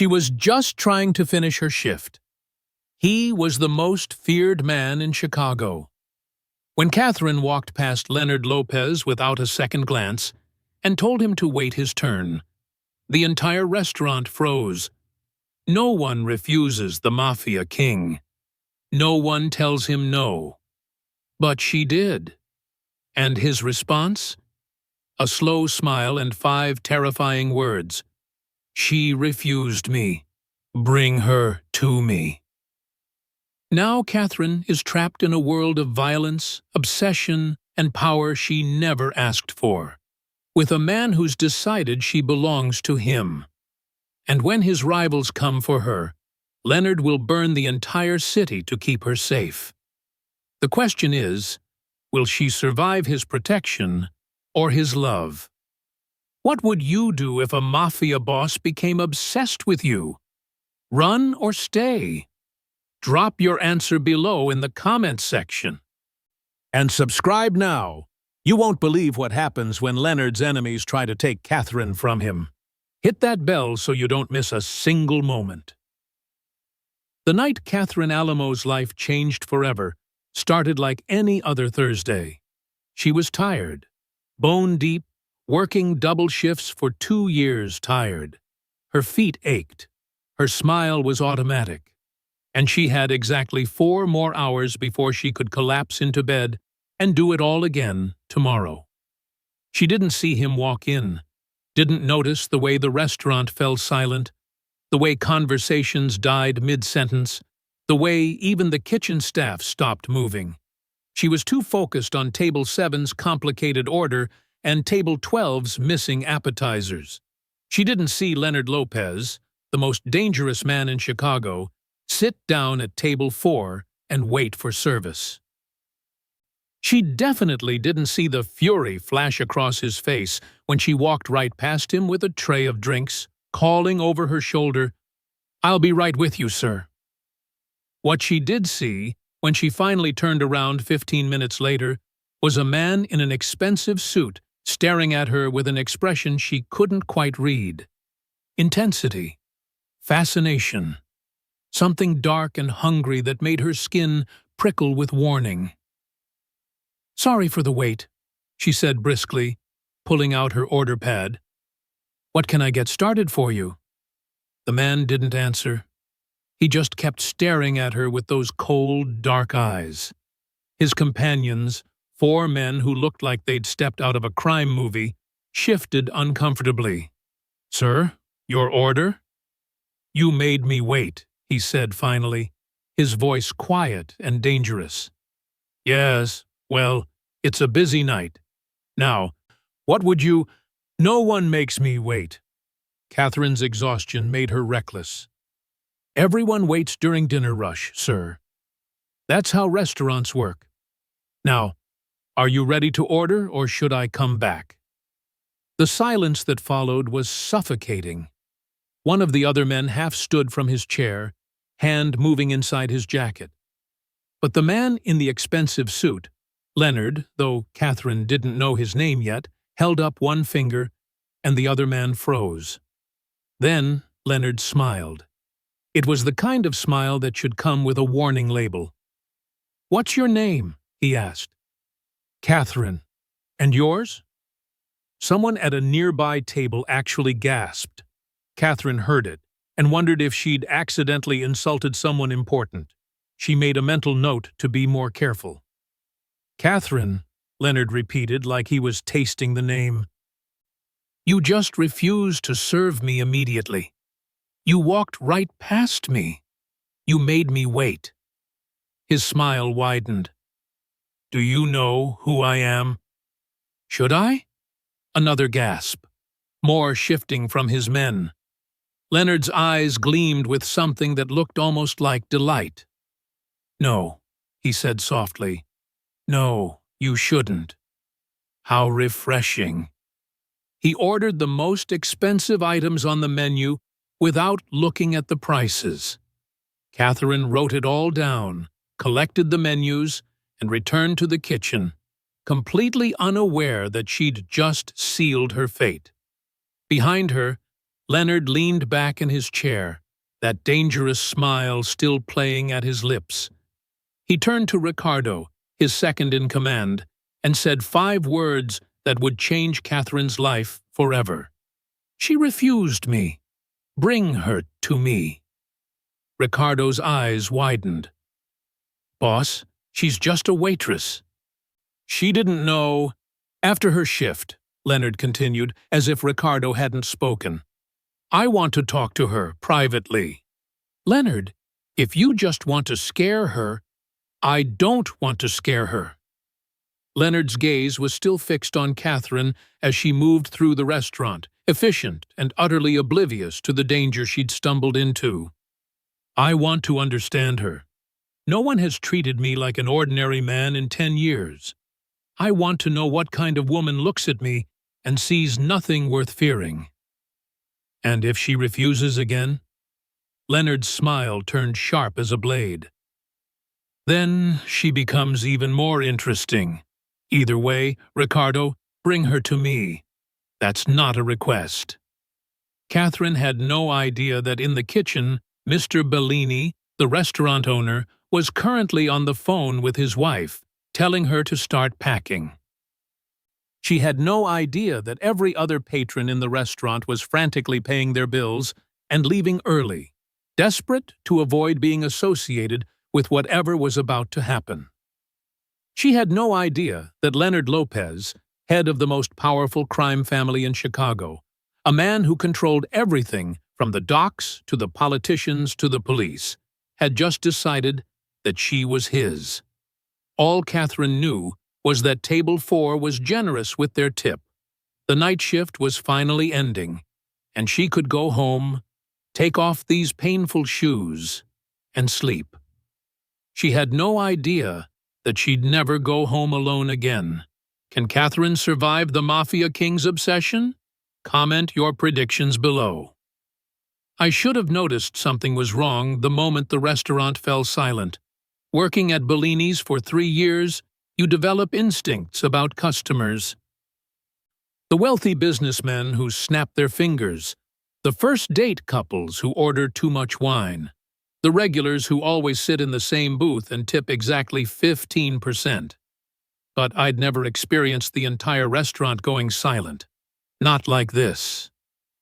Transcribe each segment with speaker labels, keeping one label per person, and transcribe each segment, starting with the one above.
Speaker 1: She was just trying to finish her shift. He was the most feared man in Chicago. When Catherine walked past Leonard Lopez without a second glance and told him to wait his turn, the entire restaurant froze. No one refuses the Mafia king. No one tells him no. But she did. And his response? A slow smile and 5 terrifying words. She refused me. Bring her to me. Now Catherine is trapped in a world of violence, obsession, and power she never asked for, with a man who's decided she belongs to him. And when his rivals come for her, Leonard will burn the entire city to keep her safe. The question is, will she survive his protection or his love? What would you do if a mafia boss became obsessed with you? Run or stay? Drop your answer below in the comments section. And subscribe now. You won't believe what happens when Leonard's enemies try to take Catherine from him. Hit that bell so you don't miss a single moment. The night Catherine Alamo's life changed forever started like any other Thursday. She was tired, bone deep, working double shifts for 2 years tired. Her feet ached. Her smile was automatic. And she had exactly 4 more hours before she could collapse into bed and do it all again tomorrow. She didn't see him walk in, didn't notice the way the restaurant fell silent, the way conversations died mid-sentence, the way even the kitchen staff stopped moving. She was too focused on Table 7's complicated order and Table 12's missing appetizers. She didn't see Leonard Lopez, the most dangerous man in Chicago, sit down at Table 4 and wait for service. She definitely didn't see the fury flash across his face when she walked right past him with a tray of drinks, calling over her shoulder, "I'll be right with you, sir." What she did see, when she finally turned around 15 minutes later, was a man in an expensive suit staring at her with an expression she couldn't quite read. Intensity. Fascination. Something dark and hungry that made her skin prickle with warning. "Sorry for the wait," she said briskly, pulling out her order pad. "What can I get started for you?" The man didn't answer. He just kept staring at her with those cold, dark eyes. His companions, 4 men who looked like they'd stepped out of a crime movie, shifted uncomfortably. "Sir, your order?" "You made me wait," he said finally, his voice quiet and dangerous. "Yes, well, it's a busy night. Now, what would you— No one makes me wait." Catherine's exhaustion made her reckless. "Everyone waits during dinner rush, sir. That's how restaurants work. Now, are you ready to order or should I come back?" The silence that followed was suffocating. One of the other men half stood from his chair, hand moving inside his jacket. But the man in the expensive suit, Leonard, though Catherine didn't know his name yet, held up one finger, and the other man froze. Then Leonard smiled. It was the kind of smile that should come with a warning label. "What's your name?" he asked. "Catherine. And yours?" Someone at a nearby table actually gasped. Catherine heard it and wondered if she'd accidentally insulted someone important. She made a mental note to be more careful. "Catherine," Leonard repeated like he was tasting the name. "You just refused to serve me immediately. You walked right past me. You made me wait." His smile widened. "Do you know who I am?" "Should I?" Another gasp, more shifting from his men. Leonard's eyes gleamed with something that looked almost like delight. "No," he said softly. "No, you shouldn't." How refreshing. He ordered the most expensive items on the menu without looking at the prices. Catherine wrote it all down, collected the menus, and returned to the kitchen, completely unaware that she'd just sealed her fate. Behind her, Leonard leaned back in his chair, that dangerous smile still playing at his lips. He turned to Ricardo, his second-in-command, and said 5 words that would change Catherine's life forever. "She refused me. Bring her to me." Ricardo's eyes widened. "Boss, she's just a waitress." "She didn't know." "After her shift," Leonard continued, as if Ricardo hadn't spoken. "I want to talk to her privately." "Leonard, if you just want to scare her—" "I don't want to scare her." Leonard's gaze was still fixed on Catherine as she moved through the restaurant, efficient and utterly oblivious to the danger she'd stumbled into. "I want to understand her. No one has treated me like an ordinary man in 10 years. I want to know what kind of woman looks at me and sees nothing worth fearing." "And if she refuses again?" Leonard's smile turned sharp as a blade. "Then she becomes even more interesting. Either way, Ricardo, bring her to me. That's not a request." Catherine had no idea that in the kitchen, Mr. Bellini, the restaurant owner, was currently on the phone with his wife, telling her to start packing. She had no idea that every other patron in the restaurant was frantically paying their bills and leaving early, desperate to avoid being associated with whatever was about to happen. She had no idea that Leonard Lopez, head of the most powerful crime family in Chicago, a man who controlled everything from the docks to the politicians to the police, had just decided that she was his. All Catherine knew was that Table 4 was generous with their tip. The night shift was finally ending, and she could go home, take off these painful shoes, and sleep. She had no idea that she'd never go home alone again. Can Catherine survive the Mafia King's obsession? Comment your predictions below. I should have noticed something was wrong the moment the restaurant fell silent. Working at Bellini's for 3 years, you develop instincts about customers. The wealthy businessmen who snap their fingers, the first-date couples who order too much wine, the regulars who always sit in the same booth and tip exactly 15%. But I'd never experienced the entire restaurant going silent. Not like this.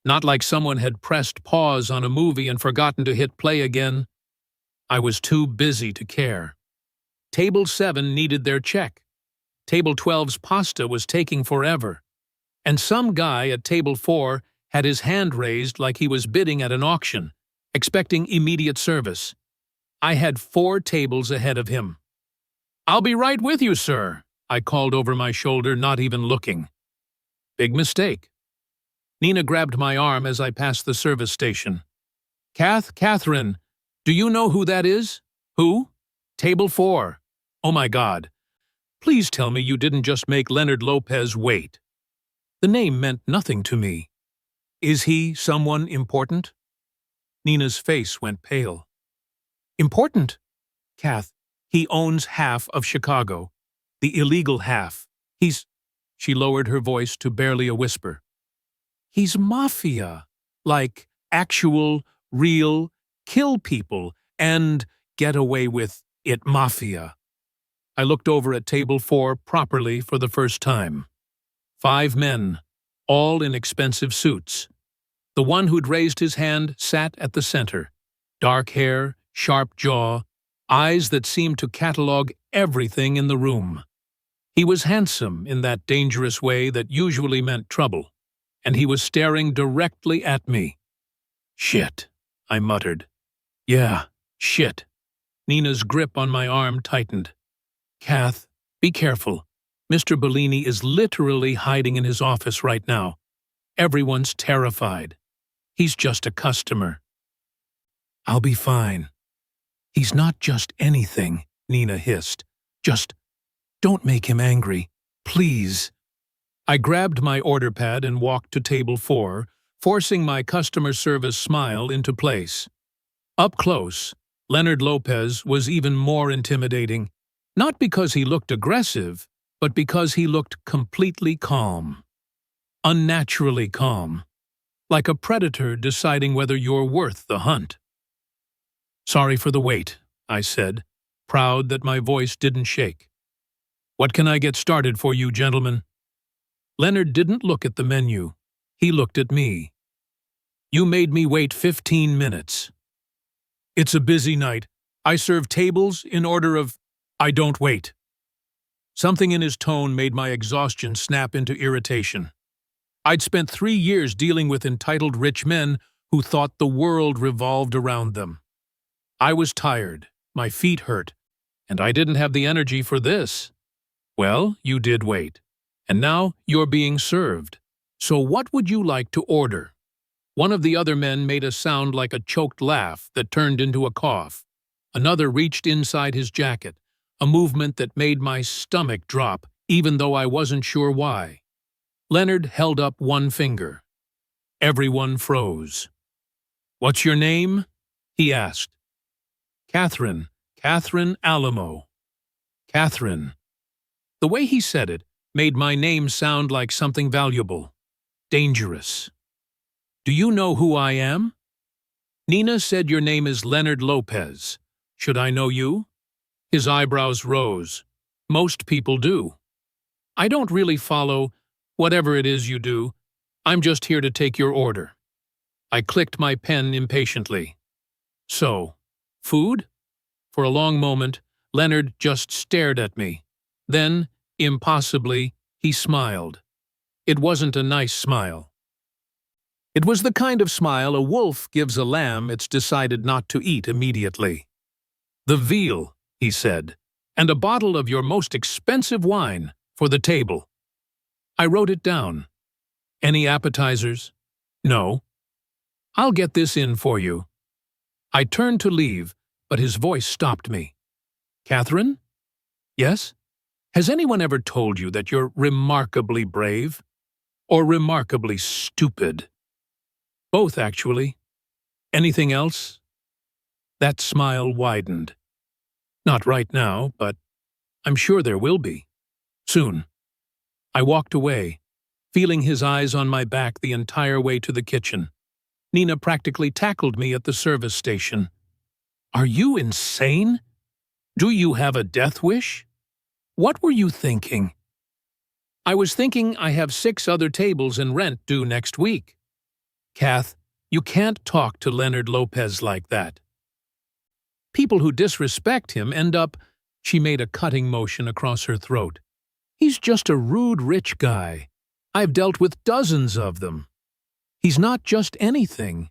Speaker 1: Not like someone had pressed pause on a movie and forgotten to hit play again. I was too busy to care. Table 7 needed their check. Table 12's pasta was taking forever. And some guy at Table 4 had his hand raised like he was bidding at an auction, expecting immediate service. I had 4 tables ahead of him. "I'll be right with you, sir," I called over my shoulder, not even looking. Big mistake. Nina grabbed my arm as I passed the service station. Catherine, do you know who that is?" "Who?" "Table 4. Oh my God. Please tell me you didn't just make Leonard Lopez wait." The name meant nothing to me. "Is he someone important?" Nina's face went pale. "Important? Kath, he owns half of Chicago. The illegal half. He's—" She lowered her voice to barely a whisper. "He's mafia. Like, actual, real, kill people, and get away with it mafia." I looked over at Table 4 properly for the first time. 5 men, all in expensive suits. The one who'd raised his hand sat at the center. Dark hair, sharp jaw, eyes that seemed to catalog everything in the room. He was handsome in that dangerous way that usually meant trouble, and he was staring directly at me. "Shit," I muttered. "Yeah, shit." Nina's grip on my arm tightened. "Kath, be careful. Mr. Bellini is literally hiding in his office right now. Everyone's terrified. He's just a customer." "I'll be fine." "He's not just anything," Nina hissed. "Just don't make him angry, please." I grabbed my order pad and walked to Table 4, forcing my customer service smile into place. Up close, Leonard Lopez was even more intimidating, not because he looked aggressive, but because he looked completely calm. Unnaturally calm. like a predator deciding whether you're worth the hunt. "Sorry for the wait," I said, proud that my voice didn't shake. "What can I get started for you, gentlemen?" Leonard didn't look at the menu. He looked at me. "You made me wait 15 minutes. It's a busy night. I serve tables in order of... I don't wait." Something in his tone made my exhaustion snap into irritation. I'd spent 3 years dealing with entitled rich men who thought the world revolved around them. I was tired, my feet hurt, and I didn't have the energy for this. "Well, you did wait, and now you're being served. So what would you like to order?" One of the other men made a sound like a choked laugh that turned into a cough. Another reached inside his jacket, a movement that made my stomach drop, even though I wasn't sure why. Leonard held up one finger. Everyone froze. "What's your name?" he asked. "Catherine. Catherine Alamo." Catherine. The way he said it made my name sound like something valuable, dangerous. "Do you know who I am?" "Nina said your name is Leonard Lopez. Should I know you?" His eyebrows rose. "Most people do." "I don't really follow whatever it is you do. I'm just here to take your order." I clicked my pen impatiently. "So, food?" For a long moment, Leonard just stared at me. Then, impossibly, he smiled. It wasn't a nice smile. It was the kind of smile a wolf gives a lamb it's decided not to eat immediately. "The veal," he said, "and a bottle of your most expensive wine for the table." I wrote it down. "Any appetizers?" "No." "I'll get this in for you." I turned to leave, but his voice stopped me. "Catherine?" "Yes?" "Has anyone ever told you that you're remarkably brave? Or remarkably stupid?" "Both, actually." "Anything else?" That smile widened. "Not right now, but I'm sure there will be. Soon." I walked away, feeling his eyes on my back the entire way to the kitchen. Nina practically tackled me at the service station. "Are you insane? Do you have a death wish? What were you thinking?" "I was thinking I have 6 other tables and rent due next week." "Kath, you can't talk to Leonard Lopez like that. People who disrespect him end up..." She made a cutting motion across her throat. "He's just a rude rich guy. I've dealt with dozens of them. He's not just anything."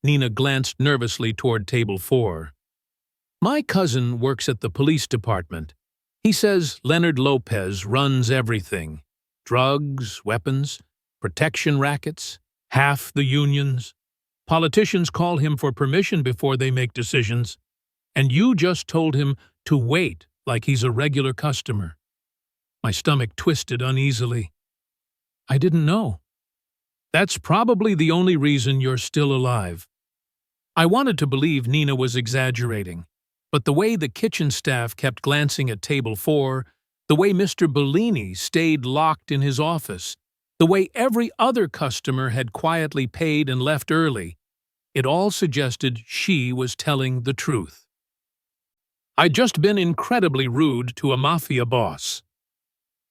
Speaker 1: Nina glanced nervously toward table 4. "My cousin works at the police department. He says Leonard Lopez runs everything. Drugs, weapons, protection rackets, half the unions. Politicians call him for permission before they make decisions. And you just told him to wait like he's a regular customer." My stomach twisted uneasily. "I didn't know." "That's probably the only reason you're still alive." I wanted to believe Nina was exaggerating, but the way the kitchen staff kept glancing at table 4, the way Mr. Bellini stayed locked in his office, the way every other customer had quietly paid and left early, it all suggested she was telling the truth. I'd just been incredibly rude to a mafia boss.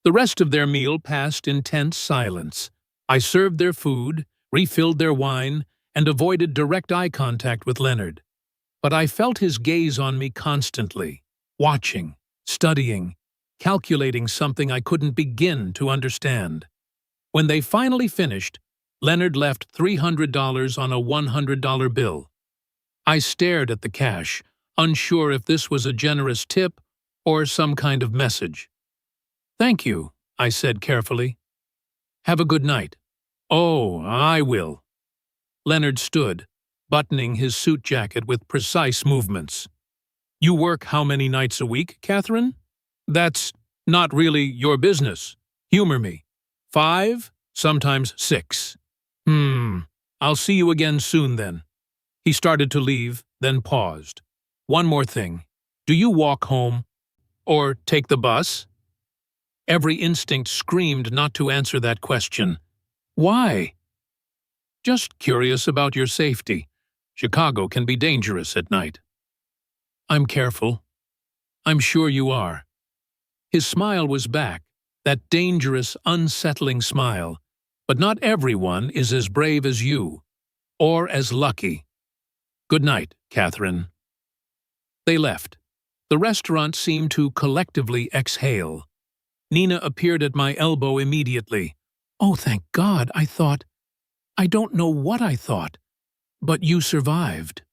Speaker 1: The rest of their meal passed in tense silence. I served their food, refilled their wine, and avoided direct eye contact with Leonard. But I felt his gaze on me constantly, watching, studying, calculating something I couldn't begin to understand. When they finally finished, Leonard left $300 on a $100 bill. I stared at the cash, unsure if this was a generous tip or some kind of message. "Thank you," I said carefully. "Have a good night." "Oh, I will." Leonard stood, buttoning his suit jacket with precise movements. "You work how many nights a week, Catherine?" "That's not really your business. Humor me." 5, sometimes 6. I'll see you again soon then." He started to leave, then paused. "One more thing. Do you walk home? Or take the bus?" Every instinct screamed not to answer that question. Why? Just curious about your safety. Chicago can be dangerous at night. I'm careful. I'm sure you are. His smile was back, that dangerous, unsettling smile. But not everyone is as brave as you, or as lucky. Good night, Catherine. They left. The restaurant seemed to collectively exhale. Nina appeared at my elbow immediately. Oh, thank God, I thought. I don't know what I thought. But you survived.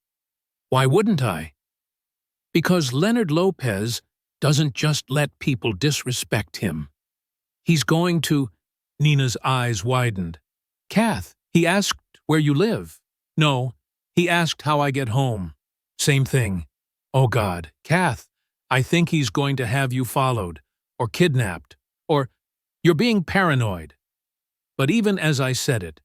Speaker 1: Why wouldn't I? Because Leonard Lopez doesn't just let people disrespect him. He's going to... Nina's eyes widened. Kath, he asked where you live. No, he asked how I get home. Same thing. Oh God, Kath, I think he's going to have you followed, or kidnapped, or you're being paranoid. But even as I said it,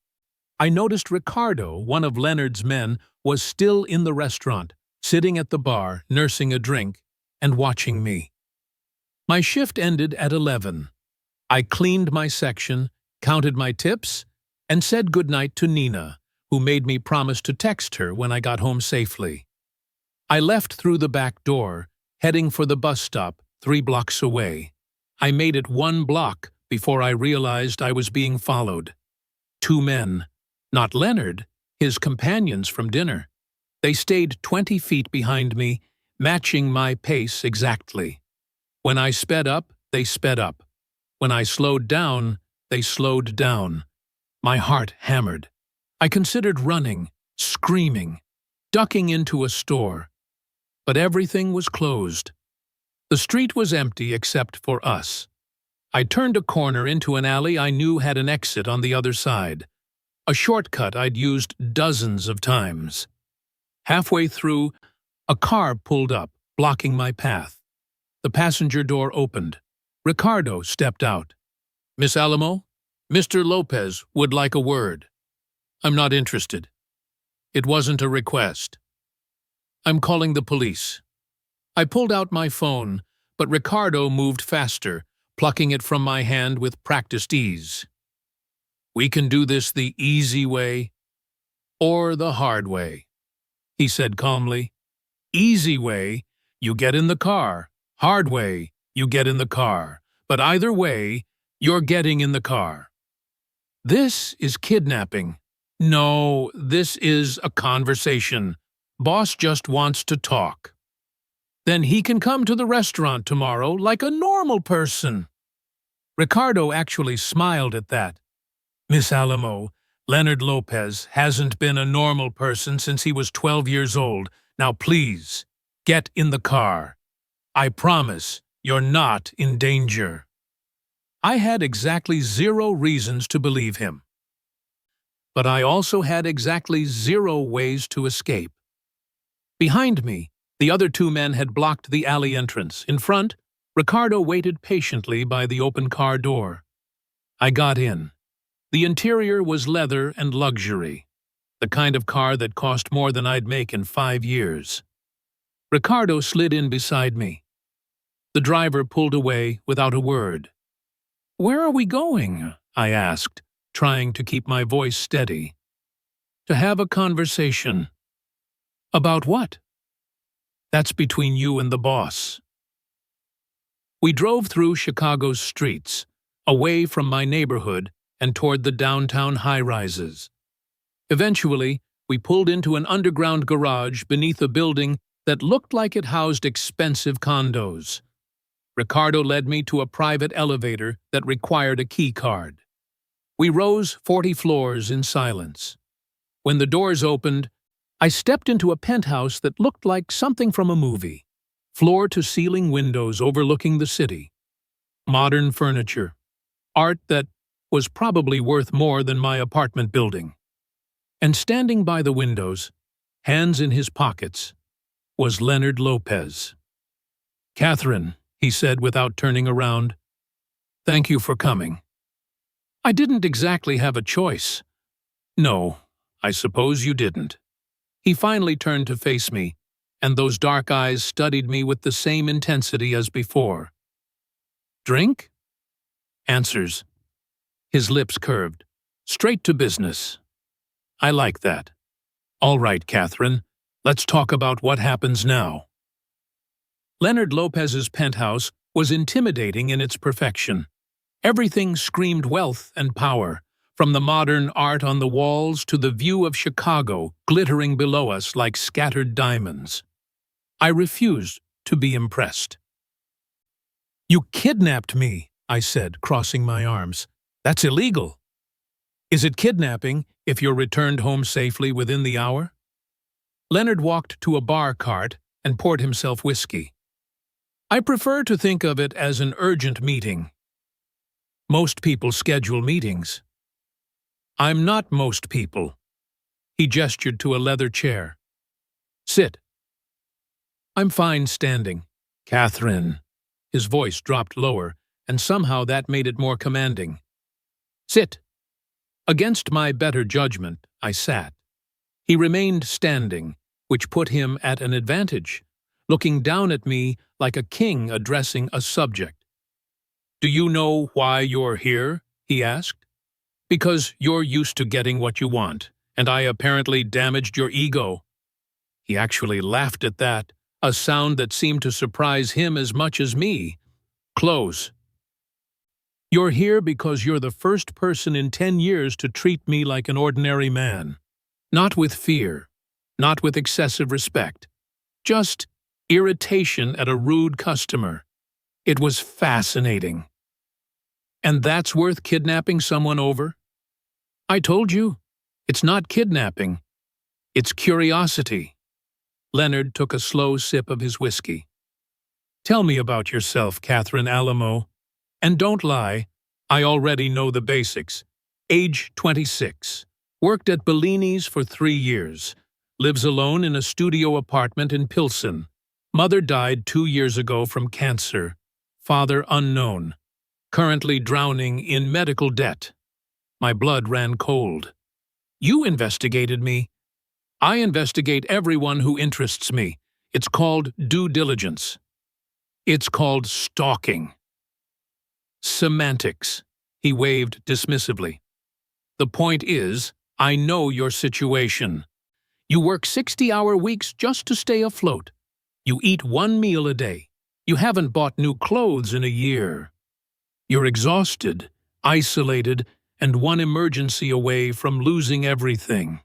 Speaker 1: I noticed Ricardo, one of Leonard's men, was still in the restaurant, sitting at the bar, nursing a drink, and watching me. My shift ended at 11. I cleaned my section, counted my tips, and said goodnight to Nina, who made me promise to text her when I got home safely. I left through the back door, heading for the bus stop 3 blocks away. I made it 1 block before I realized I was being followed. 2 men, not Leonard, his companions from dinner. They stayed 20 feet behind me, matching my pace exactly. When I sped up, they sped up. When I slowed down, they slowed down. My heart hammered. I considered running, screaming, ducking into a store. But everything was closed. The street was empty except for us. I turned a corner into an alley I knew had an exit on the other side. A shortcut I'd used dozens of times. Halfway through, a car pulled up, blocking my path. The passenger door opened. Ricardo stepped out. Miss Alamo, Mr. Lopez would like a word. I'm not interested. It wasn't a request. I'm calling the police. I pulled out my phone, but Ricardo moved faster, plucking it from my hand with practiced ease. We can do this the easy way or the hard way, he said calmly. Easy way, you get in the car. Hard way, you get in the car. But either way, you're getting in the car. This is kidnapping. No, this is a conversation. Boss just wants to talk. Then he can come to the restaurant tomorrow like a normal person. Ricardo actually smiled at that. Miss Alamo, Leonard Lopez hasn't been a normal person since he was 12 years old. Now please, get in the car. I promise you're not in danger. I had exactly 0 reasons to believe him. But I also had exactly 0 ways to escape. Behind me, the other 2 men had blocked the alley entrance. In front, Ricardo waited patiently by the open car door. I got in. The interior was leather and luxury, the kind of car that cost more than I'd make in 5 years. Ricardo slid in beside me. The driver pulled away without a word. Where are we going? I asked, trying to keep my voice steady. To have a conversation. About what? That's between you and the boss. We drove through Chicago's streets, away from my neighborhood and toward the downtown high-rises. Eventually, we pulled into an underground garage beneath a building that looked like it housed expensive condos. Ricardo led me to a private elevator that required a key card. We rose 40 floors in silence. When the doors opened, I stepped into a penthouse that looked like something from a movie. Floor-to-ceiling windows overlooking the city. Modern furniture. Art that was probably worth more than my apartment building. And standing by the windows, hands in his pockets, was Leonard Lopez. Catherine, he said without turning around, thank you for coming. I didn't exactly have a choice. No, I suppose you didn't. He finally turned to face me, and those dark eyes studied me with the same intensity as before. Drink? Answers. His lips curved. Straight to business. I like that. All right, Catherine, let's talk about what happens now. Leonard Lopez's penthouse was intimidating in its perfection. Everything screamed wealth and power, from the modern art on the walls to the view of Chicago glittering below us like scattered diamonds. I refused to be impressed. "You kidnapped me," I said, crossing my arms. "That's illegal." "Is it kidnapping if you're returned home safely within the hour?" Leonard walked to a bar cart and poured himself whiskey. "I prefer to think of it as an urgent meeting. Most people schedule meetings." "I'm not most people." He gestured to a leather chair. "Sit." "I'm fine standing." "Catherine." His voice dropped lower, and somehow that made it more commanding. "Sit." Against my better judgment, I sat. He remained standing, which put him at an advantage, looking down at me like a king addressing a subject. "Do you know why you're here?" he asked. "Because you're used to getting what you want, and I apparently damaged your ego." He actually laughed at that, a sound that seemed to surprise him as much as me. "Close." "You're here because you're the first person in 10 years to treat me like an ordinary man. Not with fear, not with excessive respect. Just irritation at a rude customer. It was fascinating." "And that's worth kidnapping someone over?" "I told you, it's not kidnapping. It's curiosity." Leonard took a slow sip of his whiskey. "Tell me about yourself, Catherine Alamo. And don't lie, I already know the basics. Age 26. Worked at Bellini's for 3 years. Lives alone in a studio apartment in Pilsen. Mother died 2 years ago from cancer. Father unknown. Currently drowning in medical debt." My blood ran cold. "You investigated me." "I investigate everyone who interests me. It's called due diligence." "It's called stalking." "Semantics," he waved dismissively. "The point is, I know your situation. You work 60-hour weeks just to stay afloat. You eat 1 meal a day. You haven't bought new clothes in a year. You're exhausted, isolated, and one emergency away from losing everything."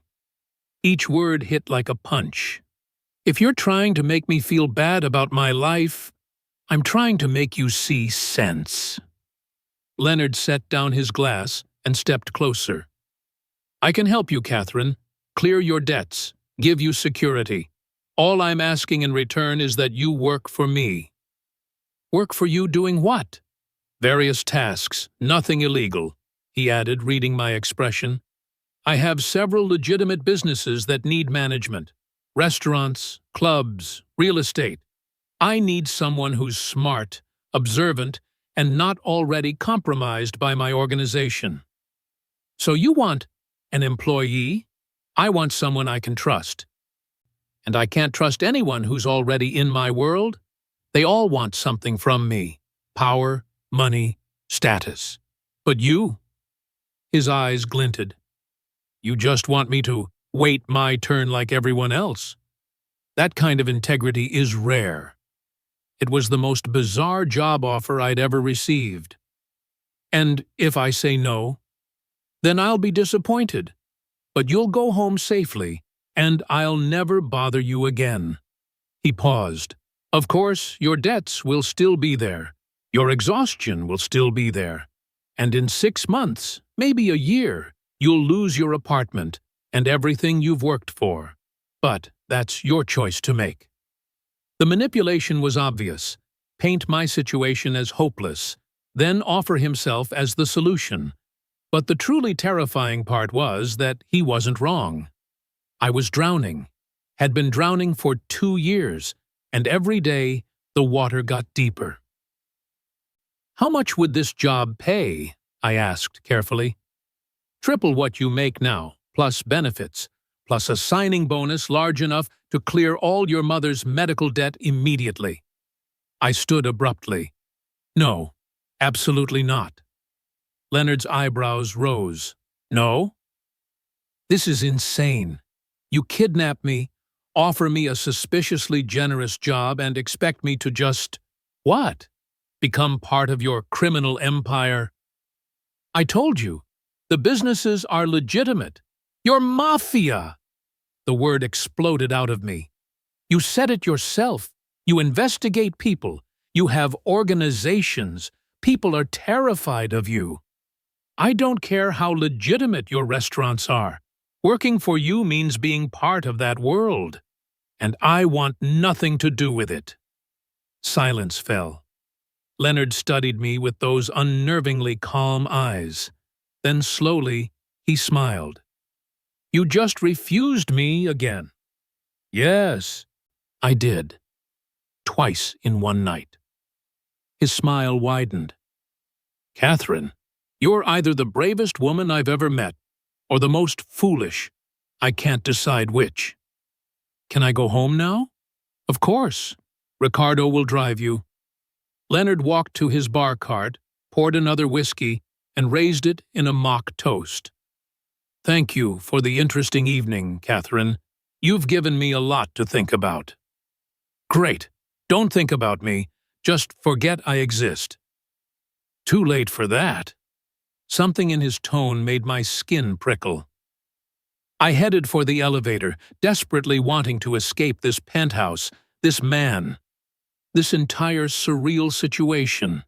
Speaker 1: Each word hit like a punch. "If you're trying to make me feel bad about my life, I'm trying to make you see sense." Leonard set down his glass and stepped closer. "I can help you, Catherine. Clear your debts. Give you security. All I'm asking in return is that you work for me." "Work for you doing what?" "Various tasks, nothing illegal," he added, reading my expression. "I have several legitimate businesses that need management. Restaurants, clubs, real estate. I need someone who's smart, observant, and not already compromised by my organization." "So you want an employee?" "I want someone I can trust. And I can't trust anyone who's already in my world. They all want something from me. Power, money, status. But you?" His eyes glinted. "You just want me to wait my turn like everyone else. That kind of integrity is rare." It was the most bizarre job offer I'd ever received. "And if I say no?" "Then I'll be disappointed. But you'll go home safely, and I'll never bother you again." He paused. "Of course, your debts will still be there. Your exhaustion will still be there. And in 6 months, maybe a year, you'll lose your apartment and everything you've worked for. But that's your choice to make." The manipulation was obvious. Paint my situation as hopeless, then offer himself as the solution. But the truly terrifying part was that he wasn't wrong. I was drowning, had been drowning for 2 years, and every day the water got deeper. "How much would this job pay?" I asked carefully. "Triple what you make now, plus benefits, plus a signing bonus large enough to clear all your mother's medical debt immediately." I stood abruptly. "No, absolutely not." Leonard's eyebrows rose. "No?" This is insane. You kidnap me, offer me a suspiciously generous job, and expect me to just… what? Become part of your criminal empire? I told you, the businesses are legitimate. You're mafia! The word exploded out of me. You said it yourself. You investigate people. You have organizations. People are terrified of you. I don't care how legitimate your restaurants are. Working for you means being part of that world. And I want nothing to do with it. Silence fell. Leonard studied me with those unnervingly calm eyes. Then slowly, he smiled. You just refused me again. Yes, I did. Twice in one night. His smile widened. Catherine, you're either the bravest woman I've ever met, or the most foolish. I can't decide which. Can I go home now? Of course. Ricardo will drive you. Leonard walked to his bar cart, poured another whiskey, and raised it in a mock toast. Thank you for the interesting evening, Catherine. You've given me a lot to think about. Great. Don't think about me. Just forget I exist. Too late for that. Something in his tone made my skin prickle. I headed for the elevator, desperately wanting to escape this penthouse, this man, this entire surreal situation.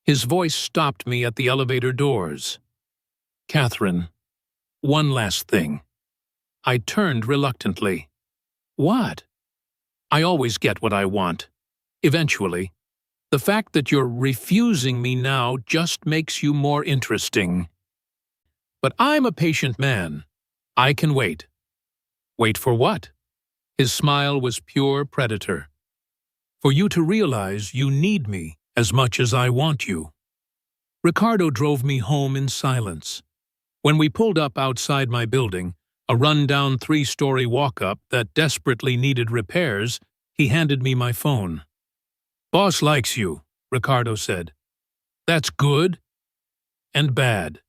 Speaker 1: His voice stopped me at the elevator doors. Catherine, one last thing. I turned reluctantly. What? I always get what I want. Eventually. The fact that you're refusing me now just makes you more interesting. But I'm a patient man. I can wait. Wait for what? His smile was pure predator. For you to realize you need me as much as I want you. Ricardo drove me home in silence. When we pulled up outside my building, a run-down 3-story walk-up that desperately needed repairs, he handed me my phone. Boss likes you, Ricardo said. That's good and bad.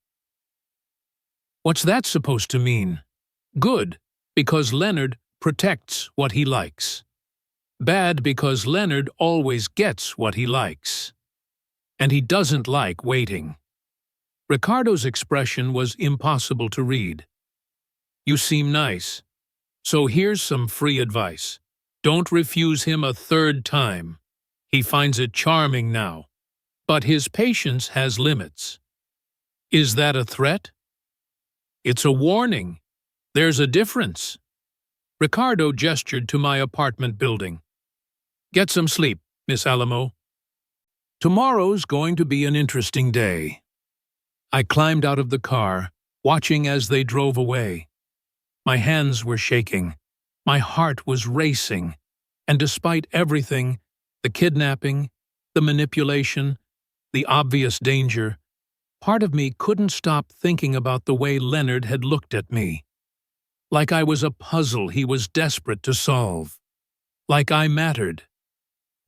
Speaker 1: What's that supposed to mean? Good, because Leonard protects what he likes. Bad, because Leonard always gets what he likes. And he doesn't like waiting. Ricardo's expression was impossible to read. You seem nice. So here's some free advice. Don't refuse him a third time. He finds it charming now, but his patience has limits. Is that a threat? It's a warning. There's a difference. Ricardo gestured to my apartment building. Get some sleep, Miss Alamo. Tomorrow's going to be an interesting day. I climbed out of the car, watching as they drove away. My hands were shaking. My heart was racing. And despite everything, the kidnapping, the manipulation, the obvious danger, part of me couldn't stop thinking about the way Leonard had looked at me. Like I was a puzzle he was desperate to solve. Like I mattered.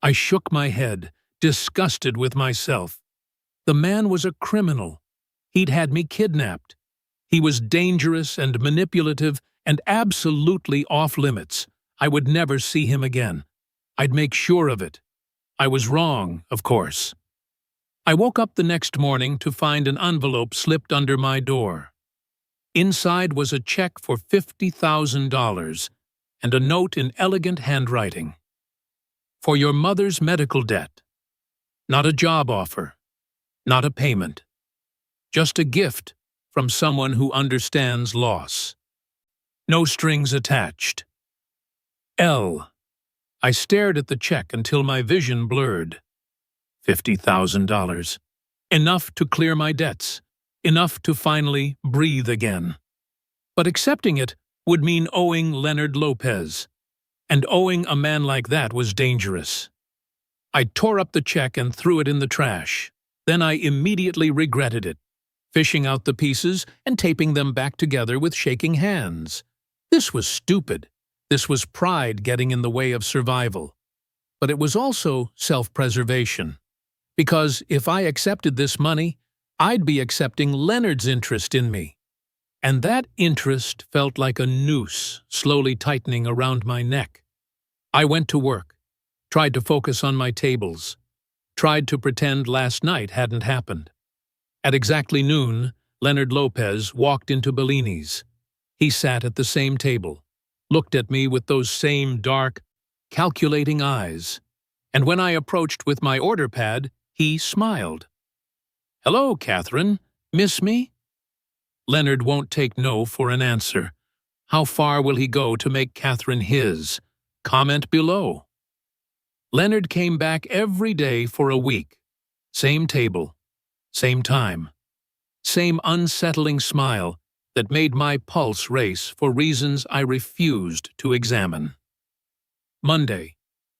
Speaker 1: I shook my head, disgusted with myself. The man was a criminal. He'd had me kidnapped. He was dangerous and manipulative and absolutely off limits. I would never see him again. I'd make sure of it. I was wrong, of course. I woke up the next morning to find an envelope slipped under my door. Inside was a check for $50,000 and a note in elegant handwriting. For your mother's medical debt. Not a job offer. Not a payment. Just a gift from someone who understands loss. No strings attached. L. I stared at the check until my vision blurred. $50,000. Enough to clear my debts. Enough to finally breathe again. But accepting it would mean owing Leonard Lopez. And owing a man like that was dangerous. I tore up the check and threw it in the trash. Then I immediately regretted it, fishing out the pieces and taping them back together with shaking hands. This was stupid. This was pride getting in the way of survival. But it was also self-preservation. Because if I accepted this money, I'd be accepting Leonard's interest in me. And that interest felt like a noose slowly tightening around my neck. I went to work, tried to focus on my tables, tried to pretend last night hadn't happened. At exactly noon, Leonard Lopez walked into Bellini's. He sat at the same table, looked at me with those same dark, calculating eyes. And when I approached with my order pad, he smiled. "Hello, Catherine. Miss me?" Leonard won't take no for an answer. How far will he go to make Catherine his? Comment below. Leonard came back every day for a week. Same table, same time, same unsettling smile that made my pulse race for reasons I refused to examine. Monday,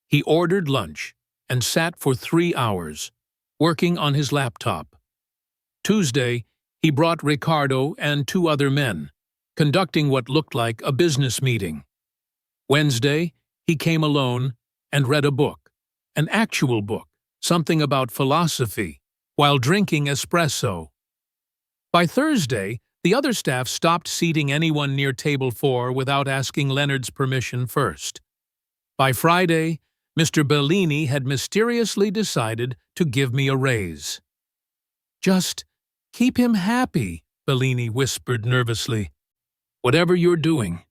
Speaker 1: he ordered lunch and sat for 3 hours, working on his laptop. Tuesday, he brought Ricardo and 2 other men, conducting what looked like a business meeting. Wednesday, he came alone and read a book, an actual book, something about philosophy, while drinking espresso. By Thursday, the other staff stopped seating anyone near table 4 without asking Leonard's permission first. By Friday, Mr. Bellini had mysteriously decided to give me a raise. "Just keep him happy," Bellini whispered nervously. "Whatever you're doing,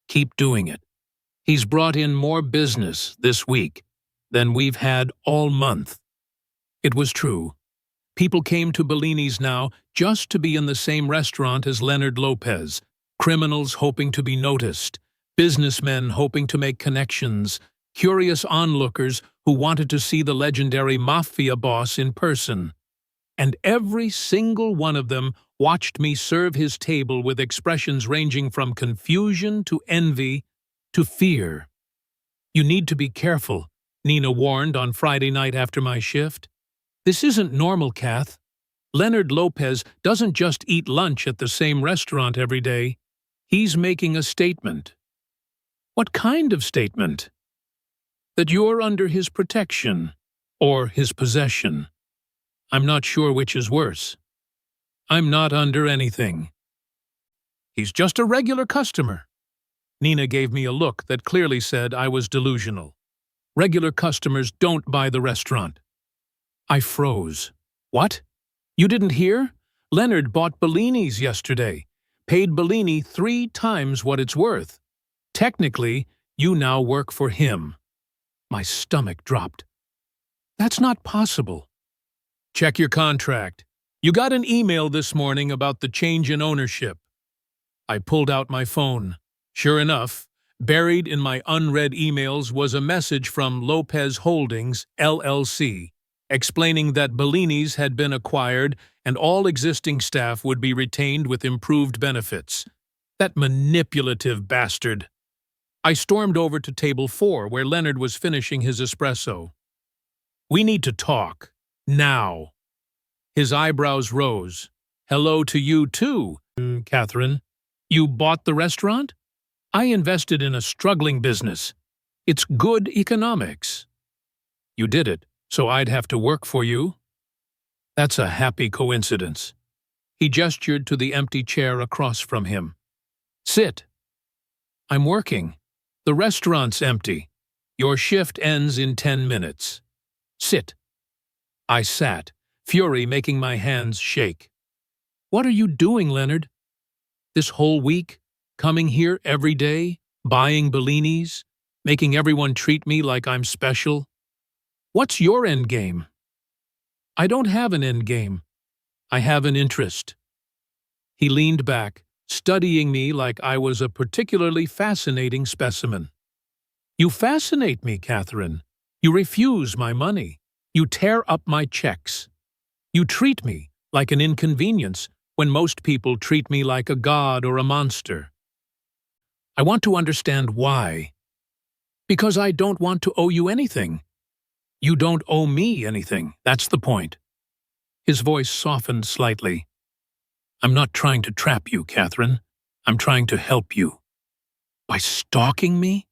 Speaker 1: keep doing it. He's brought in more business this week than we've had all month." It was true. People came to Bellini's now just to be in the same restaurant as Leonard Lopez, criminals hoping to be noticed, businessmen hoping to make connections, curious onlookers who wanted to see the legendary Mafia boss in person. And every single one of them watched me serve his table with expressions ranging from confusion to envy to fear. "You need to be careful," Nina warned on Friday night after my shift. "This isn't normal, Kath. Leonard Lopez doesn't just eat lunch at the same restaurant every day. He's making a statement." "What kind of statement?" "That you're under his protection, or his possession. I'm not sure which is worse." "I'm not under anything." "He's just a regular customer." Nina gave me a look that clearly said I was delusional. "Regular customers don't buy the restaurant." I froze. "What? You didn't hear? Leonard bought Bellini's yesterday, paid Bellini 3 times what it's worth. Technically, you now work for him." My stomach dropped. "That's not possible." "Check your contract. You got an email this morning about the change in ownership." I pulled out my phone. Sure enough, buried in my unread emails was a message from Lopez Holdings, LLC, explaining that Bellini's had been acquired and all existing staff would be retained with improved benefits. That manipulative bastard. I stormed over to table 4 where Leonard was finishing his espresso. "We need to talk. Now." His eyebrows rose. "Hello to you too, Catherine. You bought the restaurant? I invested in a struggling business. It's good economics." "You did it, so I'd have to work for you?" "That's a happy coincidence." He gestured to the empty chair across from him. "Sit." "I'm working. The restaurant's empty. Your shift ends in 10 minutes. Sit." I sat, fury making my hands shake. "What are you doing, Leonard? This whole week, coming here every day, buying Bellini's, making everyone treat me like I'm special? What's your end game?" "I don't have an end game. I have an interest." He leaned back, studying me like I was a particularly fascinating specimen. "You fascinate me, Catherine. You refuse my money. You tear up my checks. You treat me like an inconvenience when most people treat me like a god or a monster. I want to understand why. Because I don't want to owe you anything. You don't owe me anything, that's the point." His voice softened slightly. "I'm not trying to trap you, Catherine. I'm trying to help you." "By stalking me?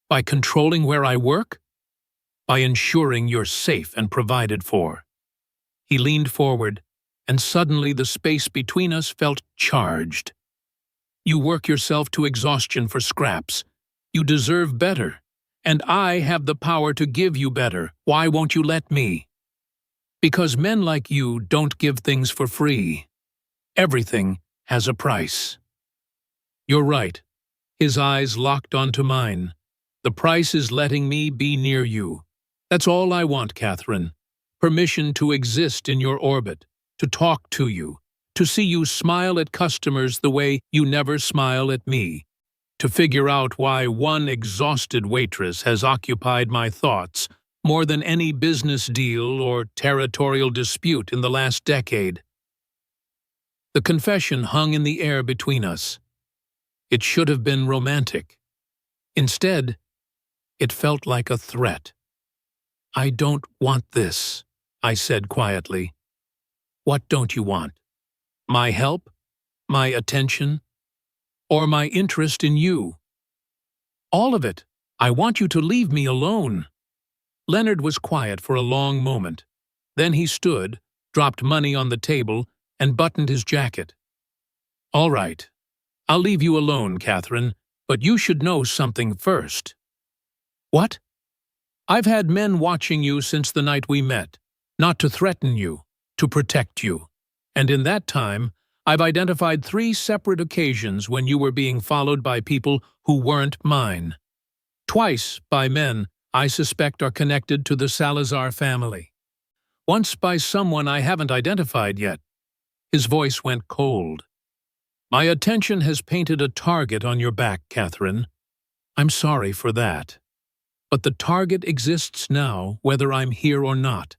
Speaker 1: By controlling where I work? By ensuring you're safe and provided for?" He leaned forward, and suddenly the space between us felt charged. You work yourself to exhaustion for scraps. You deserve better. And I have the power to give you better. Why won't you let me? Because men like you don't give things for free. Everything has a price. You're right. His eyes locked onto mine. The price is letting me be near you. That's all I want, Catherine. Permission to exist in your orbit, to talk to you, to see you smile at customers the way you never smile at me, to figure out why one exhausted waitress has occupied my thoughts more than any business deal or territorial dispute in the last decade. The confession hung in the air between us. It should have been romantic. Instead, it felt like a threat. I don't want this, I said quietly. What don't you want? My help? My attention? Or my interest in you? All of it. I want you to leave me alone. Leonard was quiet for a long moment. Then he stood, dropped money on the table, and buttoned his jacket. All right. I'll leave you alone, Catherine, but you should know something first. What? I've had men watching you since the night we met, not to threaten you, to protect you. And in that time, I've identified 3 separate occasions when you were being followed by people who weren't mine. Twice by men I suspect are connected to the Salazar family. Once by someone I haven't identified yet. His voice went cold. My attention has painted a target on your back, Catherine. I'm sorry for that. But the target exists now, whether I'm here or not.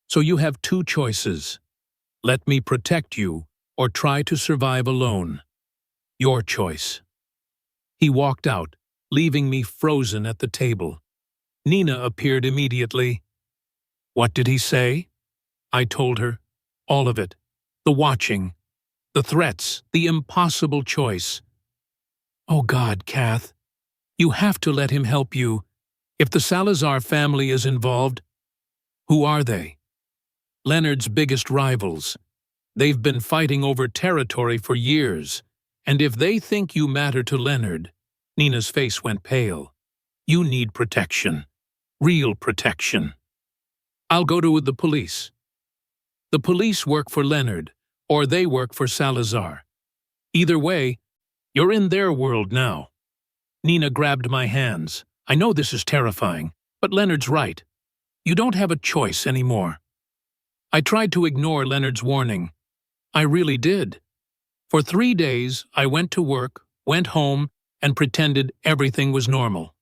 Speaker 1: So you have 2 choices. Let me protect you, or try to survive alone. Your choice. He walked out, leaving me frozen at the table. Nina appeared immediately. What did he say? I told her. All of it. The watching. The threats. The impossible choice. Oh God, Kath. You have to let him help you. If the Salazar family is involved, who are they? Leonard's biggest rivals. They've been fighting over territory for years, and if they think you matter to Leonard, Nina's face went pale. You need protection. Real protection. I'll go to the police. The police work for Leonard, or they work for Salazar. Either way, you're in their world now. Nina grabbed my hands. I know this is terrifying, but Leonard's right. You don't have a choice anymore. I tried to ignore Leonard's warning. I really did. For 3 days, I went to work, went home, and pretended everything was normal.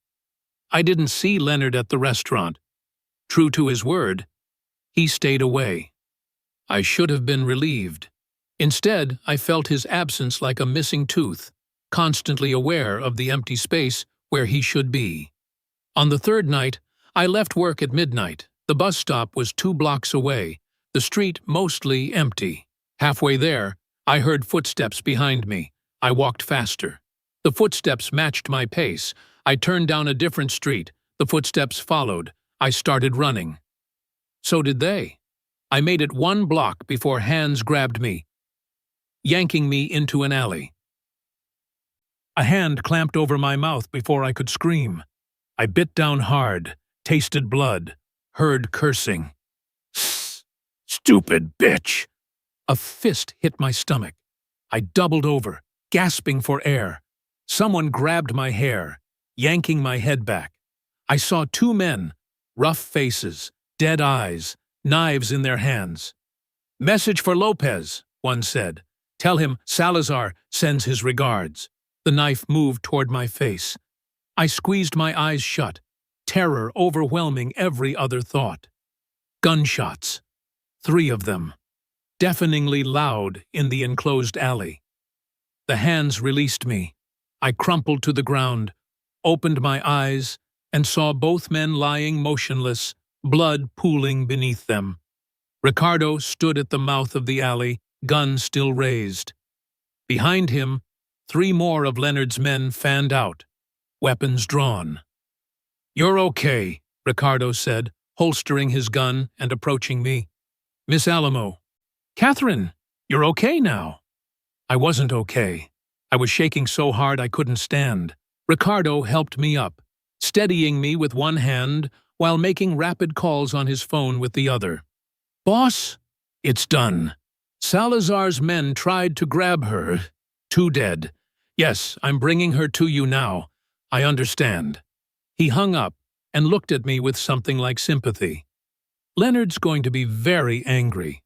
Speaker 1: I didn't see Leonard at the restaurant. True to his word, he stayed away. I should have been relieved. Instead, I felt his absence like a missing tooth, constantly aware of the empty space where he should be. On the 3rd night, I left work at midnight. The bus stop was 2 blocks away, the street mostly empty. Halfway there, I heard footsteps behind me. I walked faster. The footsteps matched my pace. I turned down a different street. The footsteps followed. I started running. So did they. I made it 1 block before hands grabbed me, yanking me into an alley. A hand clamped over my mouth before I could scream. I bit down hard, tasted blood, heard cursing. Stupid bitch! A fist hit my stomach. I doubled over, gasping for air. Someone grabbed my hair, yanking my head back. I saw 2 men, rough faces, dead eyes, knives in their hands. Message for Lopez, one said. Tell him Salazar sends his regards. The knife moved toward my face. I squeezed my eyes shut, terror overwhelming every other thought. Gunshots. 3 of them. Deafeningly loud in the enclosed alley. The hands released me. I crumpled to the ground, opened my eyes, and saw both men lying motionless, blood pooling beneath them. Ricardo stood at the mouth of the alley, gun still raised. Behind him, 3 more of Leonard's men fanned out, weapons drawn. You're okay, Ricardo said, holstering his gun and approaching me. Miss Alamo. Catherine, you're okay now. I wasn't okay. I was shaking so hard I couldn't stand. Ricardo helped me up, steadying me with one hand while making rapid calls on his phone with the other. "Boss, it's done. Salazar's men tried to grab her. 2 dead. Yes, I'm bringing her to you now. I understand." He hung up and looked at me with something like sympathy. "Leonard's going to be very angry.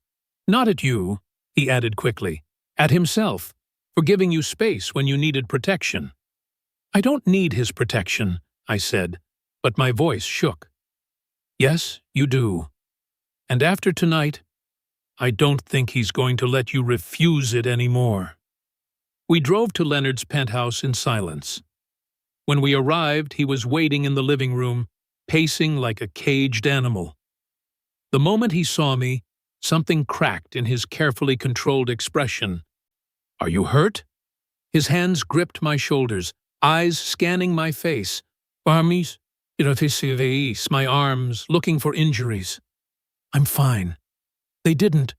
Speaker 1: Not at you," he added quickly. "At himself, for giving you space when you needed protection." "I don't need his protection," I said, but my voice shook. "Yes, you do. And after tonight, I don't think he's going to let you refuse it anymore." We drove to Leonard's penthouse in silence. When we arrived, he was waiting in the living room, pacing like a caged animal. The moment he saw me, something cracked in his carefully controlled expression. "Are you hurt?" His hands gripped my shoulders, eyes scanning my face. "Armies, my arms, looking for injuries." "I'm fine. They didn't.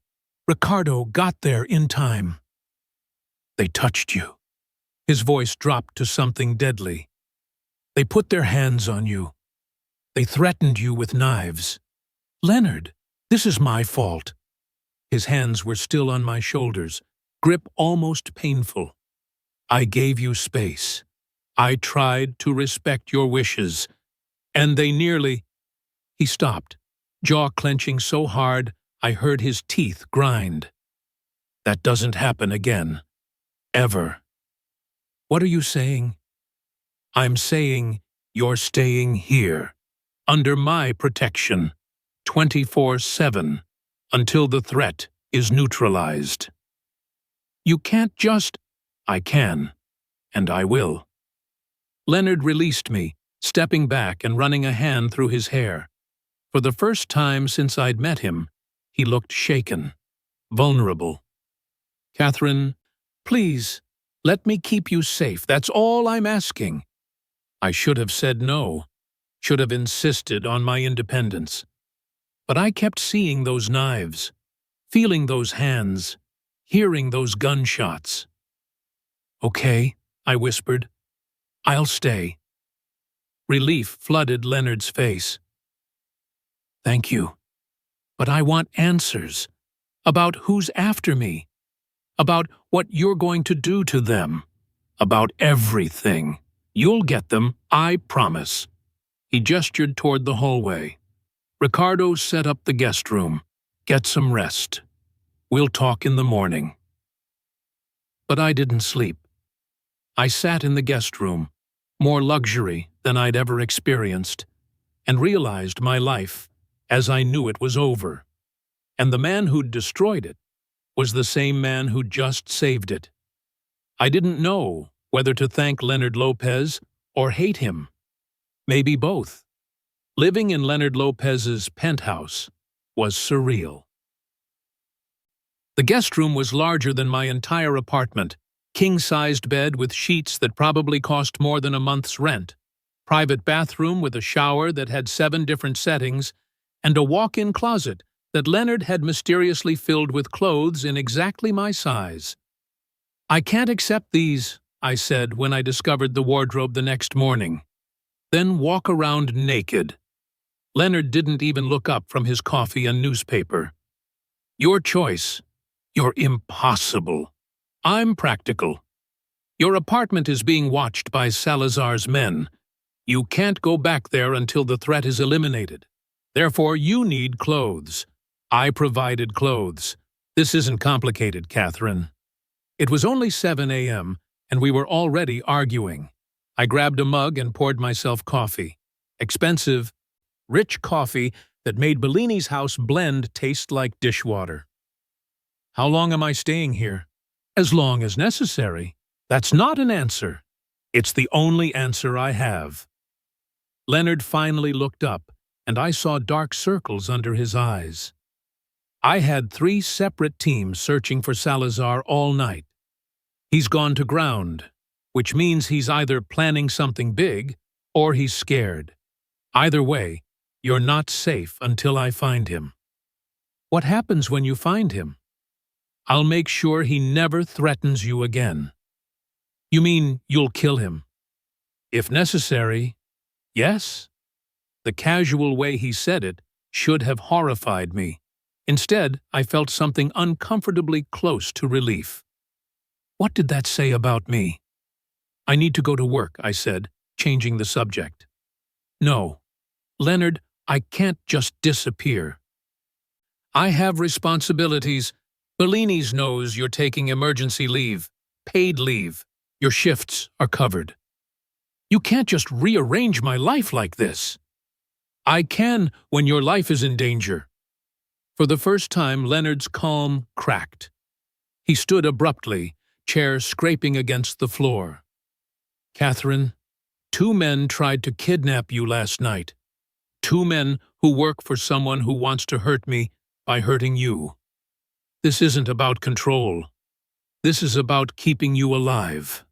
Speaker 1: Ricardo got there in time." "They touched you." His voice dropped to something deadly. "They put their hands on you. They threatened you with knives." "Leonard, this is my fault." His hands were still on my shoulders, grip almost painful. "I gave you space. I tried to respect your wishes. And they nearly—" He stopped, jaw clenching so hard I heard his teeth grind. "That doesn't happen again. Ever." "What are you saying?" "I'm saying you're staying here, under my protection, 24/7, until the threat is neutralized." "You can't just—" "I can, and I will." Leonard released me, stepping back and running a hand through his hair. For the first time since I'd met him, he looked shaken, vulnerable. "Catherine, please, let me keep you safe. That's all I'm asking." I should have said no, should have insisted on my independence. But I kept seeing those knives, feeling those hands, hearing those gunshots. "Okay," I whispered. "I'll stay." Relief flooded Leonard's face. "Thank you. But I want answers. About who's after me. About what you're going to do to them. About everything. You'll get them, I promise." He gestured toward the hallway. "Ricardo set up the guest room. Get some rest. We'll talk in the morning." But I didn't sleep. I sat in the guest room, more luxury than I'd ever experienced, and realized my life, as I knew it, was over. And the man who'd destroyed it was the same man who'd just saved it. I didn't know whether to thank Leonard Lopez or hate him. Maybe both. Living in Leonard Lopez's penthouse was surreal. The guest room was larger than my entire apartment. King-sized bed with sheets that probably cost more than a month's rent. Private bathroom with a shower that had 7 different settings, and a walk-in closet that Leonard had mysteriously filled with clothes in exactly my size. "I can't accept these," I said when I discovered the wardrobe the next morning. "Then walk around naked." Leonard didn't even look up from his coffee and newspaper. "Your choice. You're impossible. I'm practical. Your apartment is being watched by Salazar's men. You can't go back there until the threat is eliminated. Therefore, you need clothes. I provided clothes. This isn't complicated, Catherine." It was only 7 a.m., and we were already arguing. I grabbed a mug and poured myself coffee. Expensive, rich coffee that made Bellini's house blend taste like dishwater. "How long am I staying here?" "As long as necessary." "That's not an answer. It's the only answer I have." Leonard finally looked up, and I saw dark circles under his eyes. I had 3 separate teams searching for Salazar all night. He's gone to ground, which means he's either planning something big or he's scared. Either way, you're not safe until I find him. "What happens when you find him?" "I'll make sure he never threatens you again." You mean you'll kill him? If necessary, yes. The casual way he said it should have horrified me. Instead, I felt something uncomfortably close to relief. What did that say about me? I need to go to work, I said, changing the subject. No, Leonard, I can't just disappear. I have responsibilities. Bellini's knows you're taking emergency leave, paid leave. Your shifts are covered. You can't just rearrange my life like this. I can when your life is in danger. For the first time, Leonard's calm cracked. He stood abruptly, chair scraping against the floor. Catherine, 2 men tried to kidnap you last night. 2 men who work for someone who wants to hurt me by hurting you. This isn't about control. This is about keeping you alive.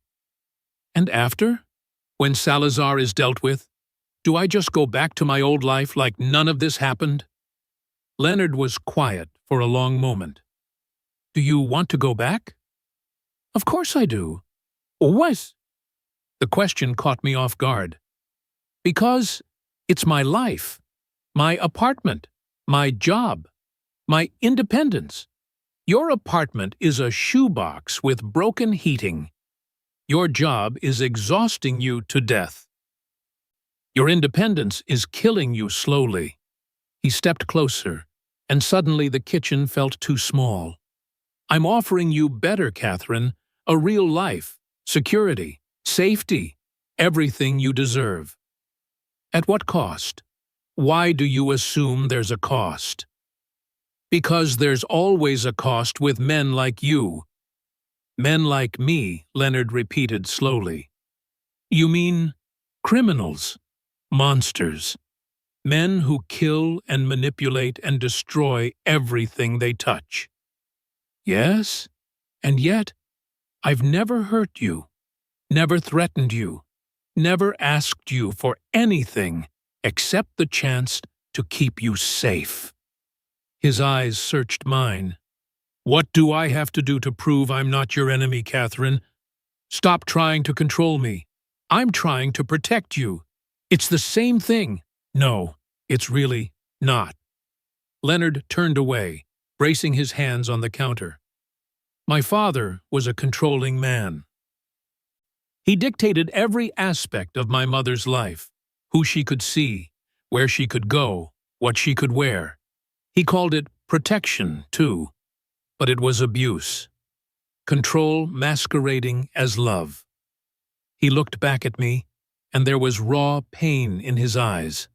Speaker 1: And after? When Salazar is dealt with, do I just go back to my old life like none of this happened? Leonard was quiet for a long moment. Do you want to go back? Of course I do. What? The question caught me off guard. Because it's my life, my apartment, my job, my independence. Your apartment is a shoebox with broken heating. Your job is exhausting you to death. Your independence is killing you slowly. He stepped closer, and suddenly the kitchen felt too small. I'm offering you better, Catherine, a real life, security, safety, everything you deserve. At what cost? Why do you assume there's a cost? Because there's always a cost with men like you. Men like me, Leonard repeated slowly. You mean criminals, monsters, men who kill and manipulate and destroy everything they touch. Yes, and yet I've never hurt you, never threatened you, never asked you for anything except the chance to keep you safe. His eyes searched mine. What do I have to do to prove I'm not your enemy, Catherine? Stop trying to control me. I'm trying to protect you. It's the same thing. No, it's really not. Leonard turned away, bracing his hands on the counter. My father was a controlling man. He dictated every aspect of my mother's life, who she could see, where she could go, what she could wear. He called it protection, too, but it was abuse. Control masquerading as love. He looked back at me, and there was raw pain in his eyes.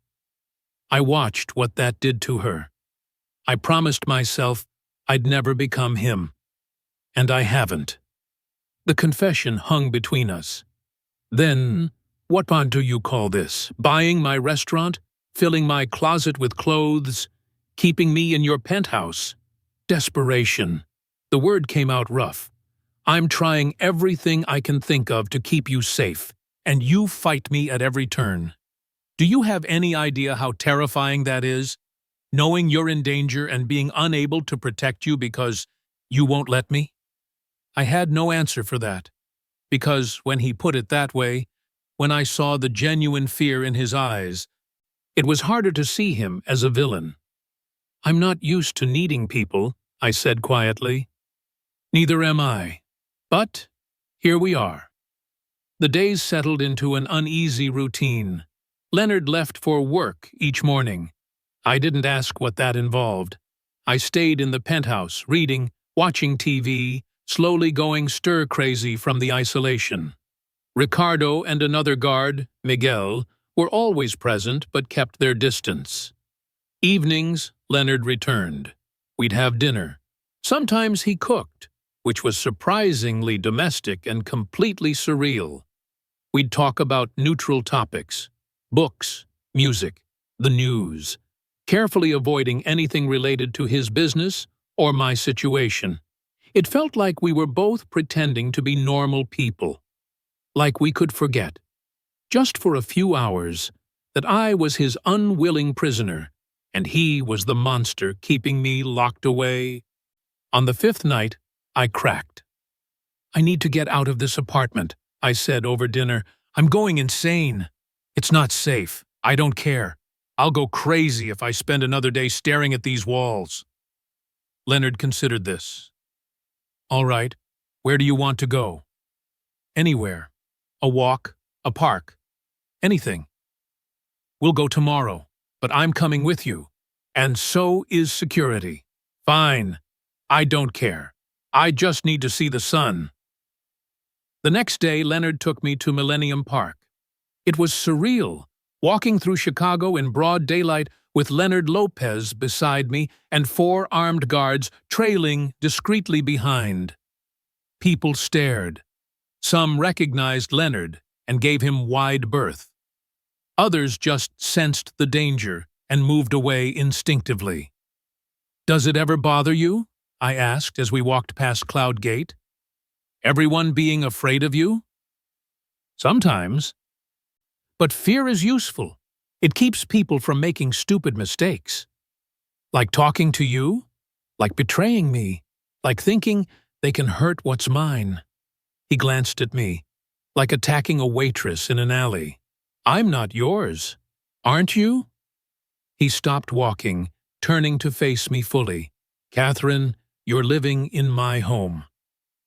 Speaker 1: I watched what that did to her. I promised myself I'd never become him. And I haven't. The confession hung between us. Then, what do you call this? Buying my restaurant? Filling my closet with clothes? Keeping me in your penthouse? Desperation. The word came out rough. I'm trying everything I can think of to keep you safe, and you fight me at every turn. Do you have any idea how terrifying that is? Knowing you're in danger and being unable to protect you because you won't let me? I had no answer for that, because when he put it that way, when I saw the genuine fear in his eyes, it was harder to see him as a villain. I'm not used to needing people, I said quietly. Neither am I. But here we are. The days settled into an uneasy routine. Leonard left for work each morning. I didn't ask what that involved. I stayed in the penthouse, reading, watching TV, slowly going stir-crazy from the isolation. Ricardo and another guard, Miguel, were always present but kept their distance. Evenings, Leonard returned. We'd have dinner. Sometimes he cooked, which was surprisingly domestic and completely surreal. We'd talk about neutral topics, books, music, the news, carefully avoiding anything related to his business or my situation. It felt like we were both pretending to be normal people, like we could forget, just for a few hours, that I was his unwilling prisoner, and he was the monster keeping me locked away. On the 5th night, I cracked. I need to get out of this apartment. I said over dinner. I'm going insane. It's not safe. I don't care. I'll go crazy if I spend another day staring at these walls. Leonard considered this. All right, where do you want to go? Anywhere. A walk, a park, anything. We'll go tomorrow, but I'm coming with you. And so is security. Fine. I don't care. I just need to see the sun. The next day, Leonard took me to Millennium Park. It was surreal, walking through Chicago in broad daylight with Leonard Lopez beside me and 4 armed guards trailing discreetly behind. People stared. Some recognized Leonard and gave him wide berth. Others just sensed the danger and moved away instinctively. Does it ever bother you? I asked as we walked past Cloud Gate. Everyone being afraid of you? Sometimes. But fear is useful. It keeps people from making stupid mistakes. Like talking to you, like betraying me, like thinking they can hurt what's mine. He glanced at me, like attacking a waitress in an alley. I'm not yours, aren't you? He stopped walking, turning to face me fully. Catherine, you're living in my home.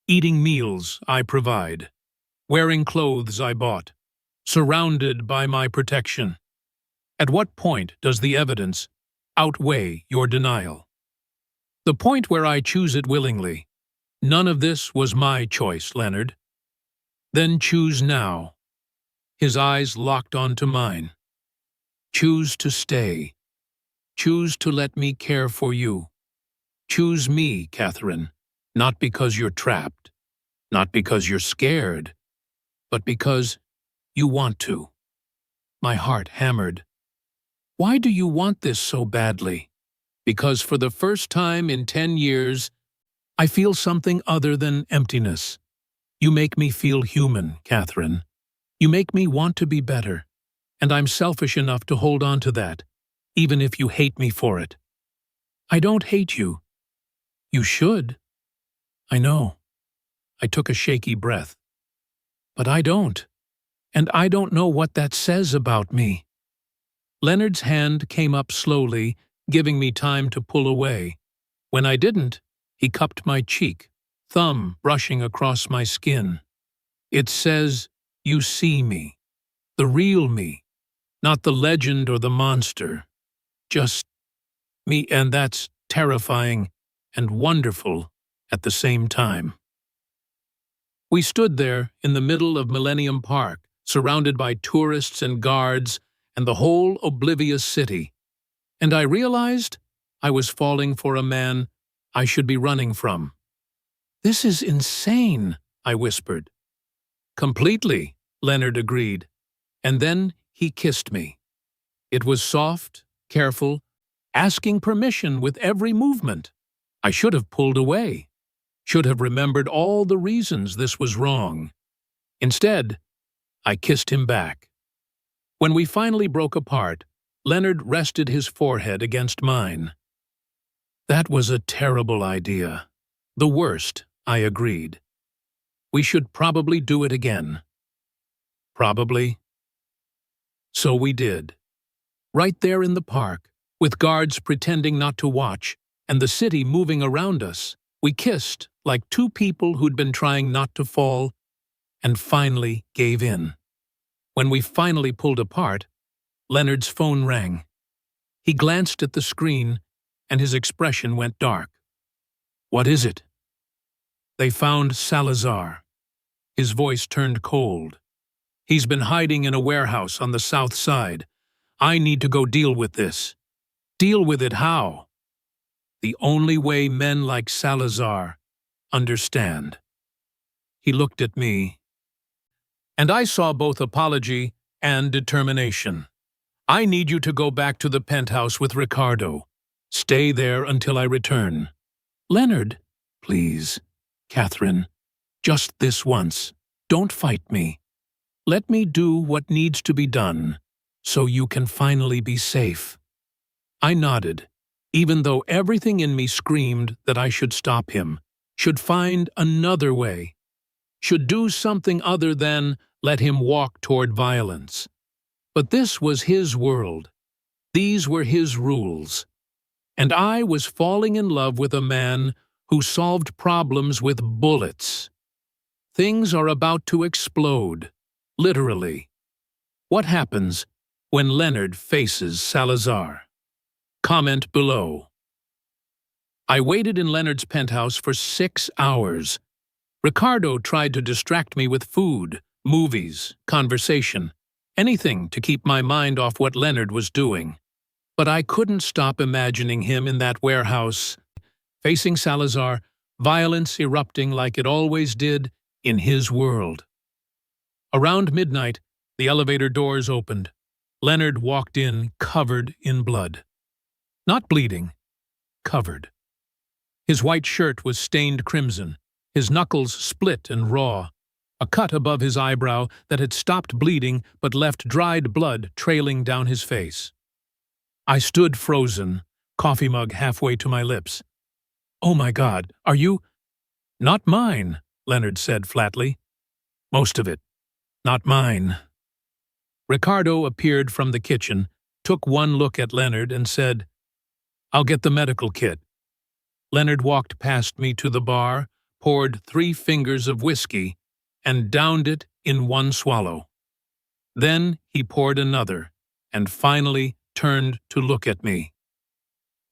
Speaker 1: Eating meals I provide. Wearing clothes I bought. Surrounded by my protection. At what point does the evidence outweigh your denial? The point where I choose it willingly. None of this was my choice, Leonard. Then choose now. His eyes locked onto mine. Choose to stay. Choose to let me care for you. Choose me, Catherine, not because you're trapped, not because you're scared, but because you want to. My heart hammered. Why do you want this so badly? Because for the first time in 10 years, I feel something other than emptiness. You make me feel human, Catherine. You make me want to be better, and I'm selfish enough to hold on to that, even if you hate me for it. I don't hate you. You should. I know. I took a shaky breath. But I don't. And I don't know what that says about me. Leonard's hand came up slowly, giving me time to pull away. When I didn't, he cupped my cheek, thumb brushing across my skin. It says, you see me. The real me. Not the legend or the monster. Just me, and that's terrifying and wonderful at the same time. We stood there in the middle of Millennium Park, surrounded by tourists and guards and the whole oblivious city, and I realized I was falling for a man I should be running from. This is insane, I whispered. Completely, Leonard agreed, and then he kissed me. It was soft, careful, asking permission with every movement. I should have pulled away, should have remembered all the reasons this was wrong. Instead, I kissed him back. When we finally broke apart, Leonard rested his forehead against mine. That was a terrible idea. The worst, I agreed. We should probably do it again. Probably. So we did. Right there in the park, with guards pretending not to watch, and the city moving around us, we kissed like two people who'd been trying not to fall, and finally gave in. When we finally pulled apart, Leonard's phone rang. He glanced at the screen, and his expression went dark. What is it? They found Salazar. His voice turned cold. He's been hiding in a warehouse on the south side. I need to go deal with this. Deal with it how? The only way men like Salazar understand. He looked at me, and I saw both apology and determination. I need you to go back to the penthouse with Ricardo. Stay there until I return. Leonard, please. Catherine, just this once. Don't fight me. Let me do what needs to be done, so you can finally be safe. I nodded, even though everything in me screamed that I should stop him, should find another way. should do something other than let him walk toward violence. But this was his world. These were his rules. And I was falling in love with a man who solved problems with bullets. Things are about to explode, literally. What happens when Leonard faces Salazar? Comment below. I waited in Leonard's penthouse for 6 hours. Ricardo tried to distract me with food, movies, conversation, anything to keep my mind off what Leonard was doing. But I couldn't stop imagining him in that warehouse, facing Salazar, violence erupting like it always did in his world. Around midnight, the elevator doors opened. Leonard walked in, covered in blood. Not bleeding, covered. His white shirt was stained crimson, his knuckles split and raw, a cut above his eyebrow that had stopped bleeding but left dried blood trailing down his face. I stood frozen, coffee mug halfway to my lips. "Oh my God, are you—" "Not mine," Leonard said flatly. "Most of it. Not mine." Ricardo appeared from the kitchen, took one look at Leonard and said, "I'll get the medical kit." Leonard walked past me to the bar, poured 3 fingers of whiskey, and downed it in one swallow. Then he poured another, and finally turned to look at me.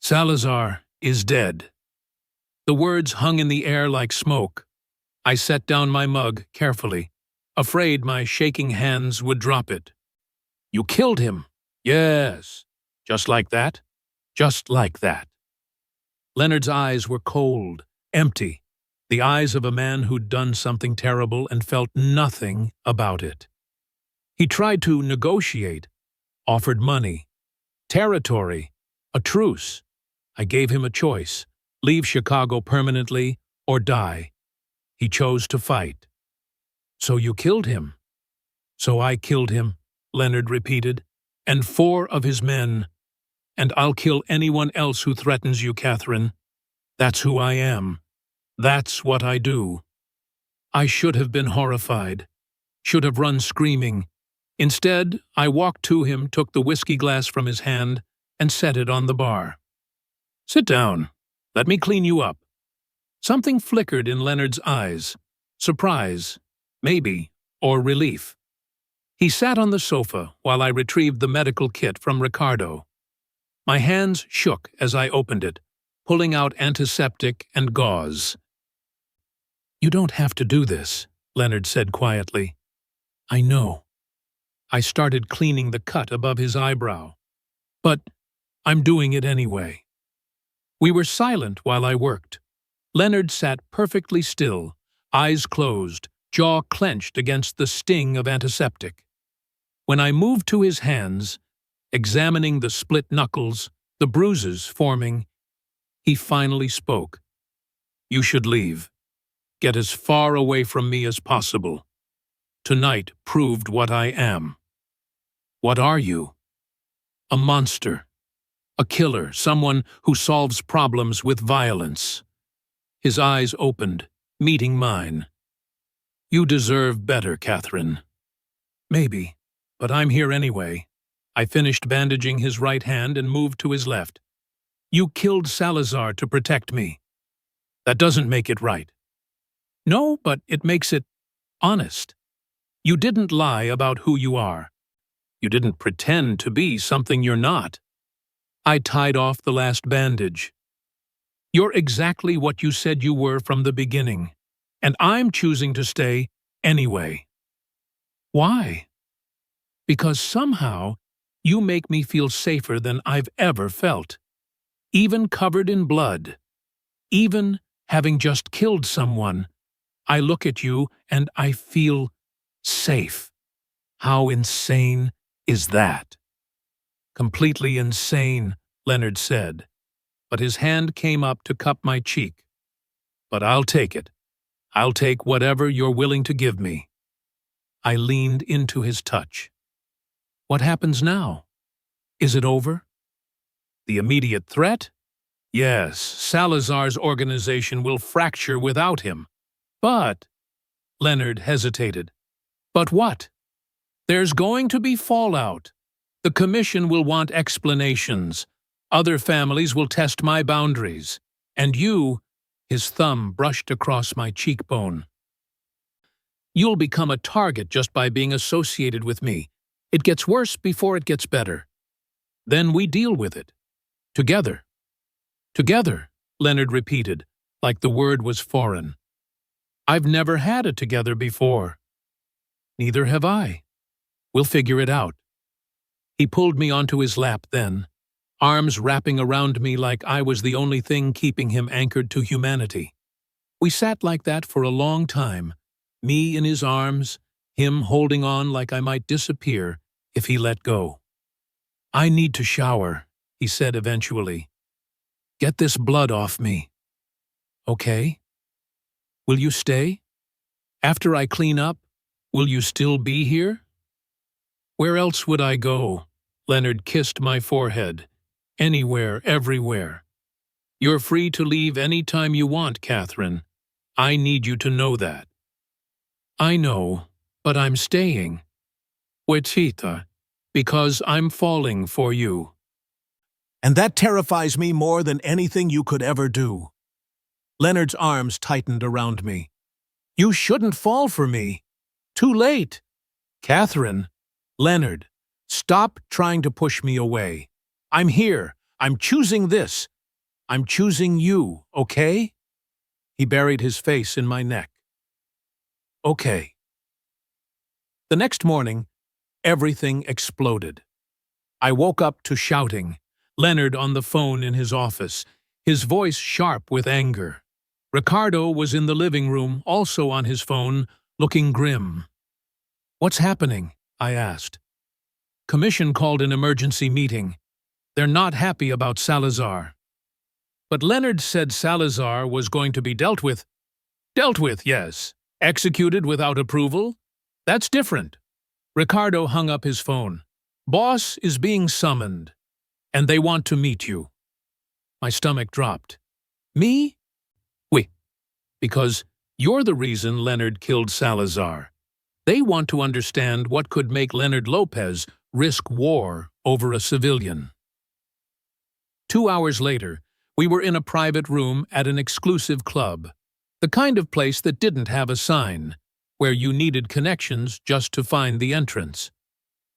Speaker 1: "Salazar is dead." The words hung in the air like smoke. I set down my mug carefully, afraid my shaking hands would drop it. "You killed him?" "Yes." "Just like that?" "Just like that." Leonard's eyes were cold, empty, the eyes of a man who'd done something terrible and felt nothing about it. He tried to negotiate, offered money, territory, a truce. I gave him a choice: leave Chicago permanently or die. He chose to fight. "So you killed him?" "So I killed him," Leonard repeated, "and 4 of his men. And I'll kill anyone else who threatens you, Catherine. That's who I am. That's what I do." I should have been horrified, should have run screaming. Instead, I walked to him, took the whiskey glass from his hand, and set it on the bar. "Sit down. Let me clean you up." Something flickered in Leonard's eyes. Surprise, maybe, or relief. He sat on the sofa while I retrieved the medical kit from Ricardo. My hands shook as I opened it, pulling out antiseptic and gauze. "You don't have to do this," Leonard said quietly. "I know." I started cleaning the cut above his eyebrow. "But I'm doing it anyway." We were silent while I worked. Leonard sat perfectly still, eyes closed, jaw clenched against the sting of antiseptic. When I moved to his hands, examining the split knuckles, the bruises forming, he finally spoke. "You should leave. Get as far away from me as possible. Tonight proved what I am." "What are you?" "A monster. A killer, someone who solves problems with violence." His eyes opened, meeting mine. "You deserve better, Catherine." "Maybe, but I'm here anyway." I finished bandaging his right hand and moved to his left. "You killed Salazar to protect me." "That doesn't make it right." "No, but it makes it honest. You didn't lie about who you are. You didn't pretend to be something you're not." I tied off the last bandage. "You're exactly what you said you were from the beginning, and I'm choosing to stay anyway." "Why?" "Because somehow you make me feel safer than I've ever felt. Even covered in blood. Even having just killed someone, I look at you and I feel safe." How insane is that? "Completely insane," Leonard said, but his hand came up to cup my cheek. "But I'll take it. I'll take whatever you're willing to give me." I leaned into his touch. "What happens now? Is it over?" "The immediate threat? Yes, Salazar's organization will fracture without him. But Leonard hesitated. But what? There's going to be fallout. The commission will want explanations. Other families will test my boundaries. And you, his thumb brushed across my cheekbone. You'll become a target just by being associated with me. It gets worse before it gets better. Then we deal with it. Together. Together, Leonard repeated, like the word was foreign. I've never had a together before. Neither have I. We'll figure it out. He pulled me onto his lap then, arms wrapping around me like I was the only thing keeping him anchored to humanity. We sat like that for a long time, me in his arms, him holding on like I might disappear if he let go. I need to shower, he said eventually. Get this blood off me. Okay? Will you stay? After I clean up, will you still be here? Where else would I go? Leonard kissed my forehead. Anywhere, everywhere. You're free to leave any time you want, Catherine. I need you to know that. I know, but I'm staying. Wetita, because I'm falling for you.
Speaker 2: And that terrifies me more than anything you could ever do. Leonard's arms tightened around me. You shouldn't fall for me. Too late. Catherine, Leonard, stop trying to push me away. I'm here. I'm choosing this. I'm choosing you, okay? He buried his face in my neck. Okay. The next morning, everything exploded. I woke up to shouting, Leonard on the phone in his office, his voice sharp with anger. Ricardo was in the living room, also on his phone, looking grim. What's happening? I asked. Commission called an emergency meeting. They're not happy about Salazar. But Leonard said Salazar was going to be dealt with. Dealt with, yes. Executed without approval? That's different. Ricardo hung up his phone. Boss is being summoned, and they want to meet you. My stomach dropped. Me? Oui, because you're the reason Leonard killed Salazar. They want to understand what could make Leonard Lopez risk war over a civilian. 2 hours later, we were in a private room at an exclusive club, the kind of place that didn't have a sign, where you needed connections just to find the entrance.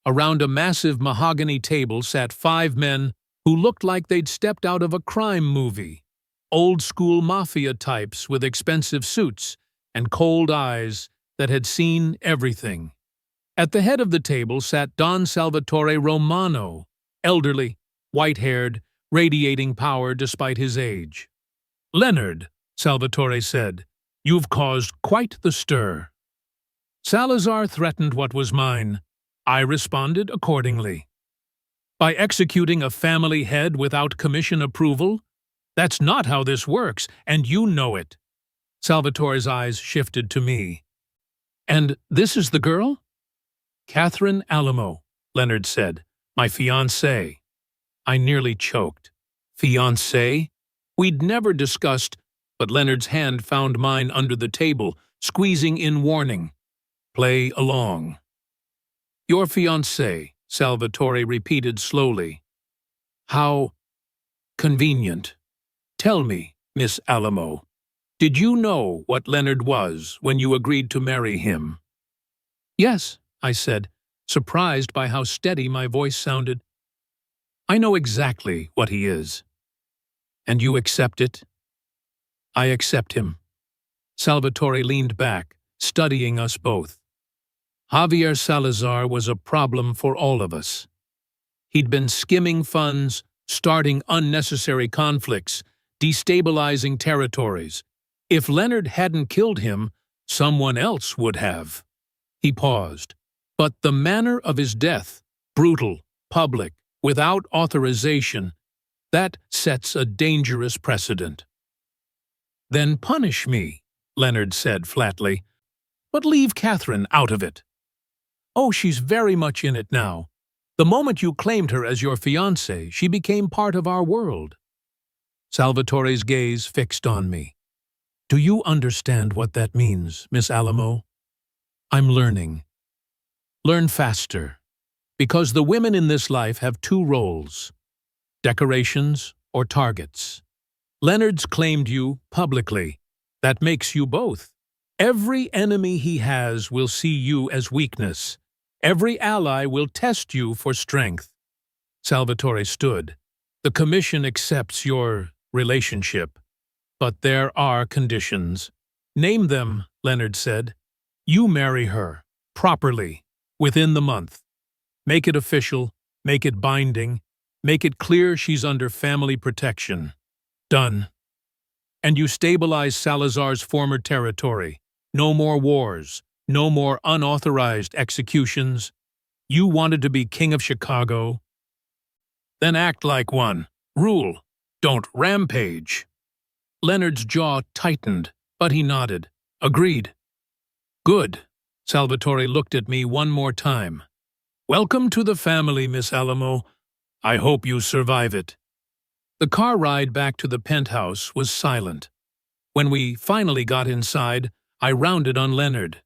Speaker 2: Around a massive mahogany table sat 5 men who looked like they'd stepped out of a crime movie, old-school mafia types with expensive suits and cold eyes that had seen everything. At the head of the table sat Don Salvatore Romano, elderly, white-haired, radiating power despite his age. Leonard, Salvatore said, you've caused quite the stir. Salazar threatened what was mine. I responded accordingly. By executing a family head without commission approval? That's not how this works, and you know it. Salvatore's eyes shifted to me. And this is the girl? Catherine Alamo, Leonard said. My fiancée. I nearly choked. Fiancé? We'd never discussed, but Leonard's hand found mine under the table, squeezing in warning. Play along. Your fiancé, Salvatore repeated slowly. How convenient. Tell me, Miss Alamo, did you know what Leonard was when you agreed to marry him? Yes, I said, surprised by how steady my voice sounded. I know exactly what he is. And you accept it? I accept him. Salvatore leaned back, studying us both. Javier Salazar was a problem for all of us. He'd been skimming funds, starting unnecessary conflicts, destabilizing territories. If Leonard hadn't killed him, someone else would have. He paused. But the manner of his death, brutal, public, without authorization, that sets a dangerous precedent. Then punish me, Leonard said flatly, but leave Catherine out of it. Oh, she's very much in it now. The moment you claimed her as your fiancée, she became part of our world. Salvatore's gaze fixed on me. Do you understand what that means, Miss Alamo?
Speaker 1: I'm learning. Learn faster. Because the women in this life have two roles: decorations or targets. Leonard's claimed you publicly. That makes you both. Every enemy he has will see you as weakness. Every ally will test you for strength. Salvatore stood. The commission accepts your relationship. But there are conditions. Name them, Leonard said. You marry her, properly, within the month. Make it official, make it binding, make it clear she's under family protection. Done. And you stabilize Salazar's former territory. No more wars, no more unauthorized executions. You wanted to be king of Chicago? Then act like one. Rule. Don't rampage. Leonard's jaw tightened, but he nodded. Agreed. Good. Salvatore looked at me one more time. Welcome to the family, Miss Alamo. I hope you survive it. The car ride back to the penthouse was silent. When we finally got inside, I rounded on Leonard.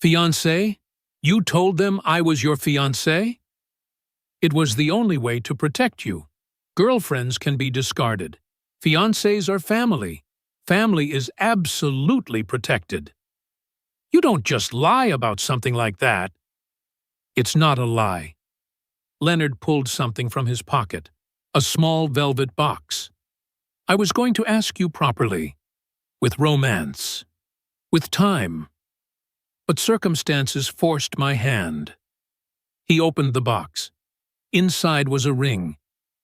Speaker 1: Fiancé? You told them I was your fiancé? It was the only way to protect you. Girlfriends can be discarded. Fiancés are family. Family is absolutely protected. You don't just lie about something like that. It's not a lie. Leonard pulled something from his pocket, a small velvet box. I was going to ask you properly, with romance, with time. But circumstances forced my hand. He opened the box. Inside was a ring,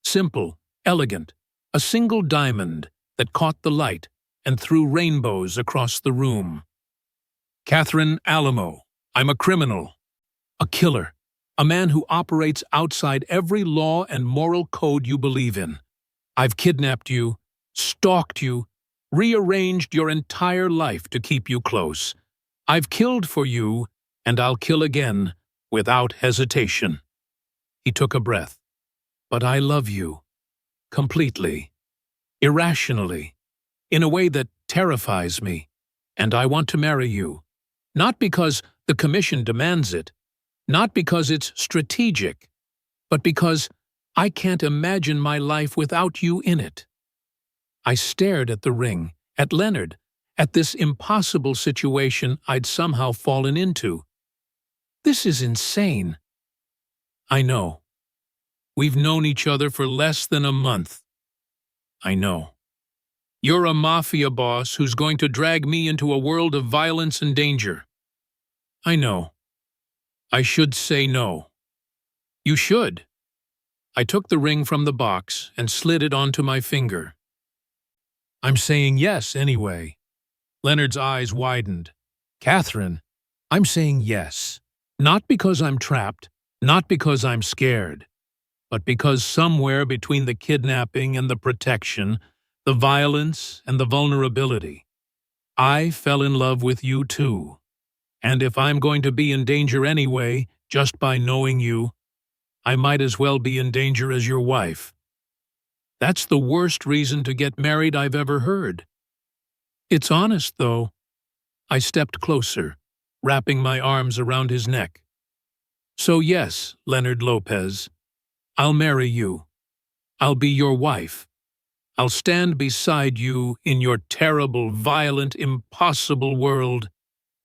Speaker 1: simple, elegant, a single diamond that caught the light and threw rainbows across the room. Catherine Alamo, I'm a criminal, a killer, a man who operates outside every law and moral code you believe in. I've kidnapped you, stalked you, rearranged your entire life to keep you close. I've killed for you, and I'll kill again, without hesitation. He took a breath. But I love you. Completely. Irrationally. In a way that terrifies me. And I want to marry you. Not because the commission demands it. Not because it's strategic. But because I can't imagine my life without you in it. I stared at the ring, at Leonard, at this impossible situation I'd somehow fallen into. This is insane. I know. We've known each other for less than a month. I know. You're a mafia boss who's going to drag me into a world of violence and danger. I know. I should say no. You should. I took the ring from the box and slid it onto my finger. I'm saying yes anyway. Leonard's eyes widened. Catherine, I'm saying yes. Not because I'm trapped, not because I'm scared, but because somewhere between the kidnapping and the protection, the violence and the vulnerability, I fell in love with you too. And if I'm going to be in danger anyway, just by knowing you, I might as well be in danger as your wife. That's the worst reason to get married I've ever heard. It's honest, though. I stepped closer, wrapping my arms around his neck. So yes, Leonard Lopez, I'll marry you. I'll be your wife. I'll stand beside you in your terrible, violent, impossible world,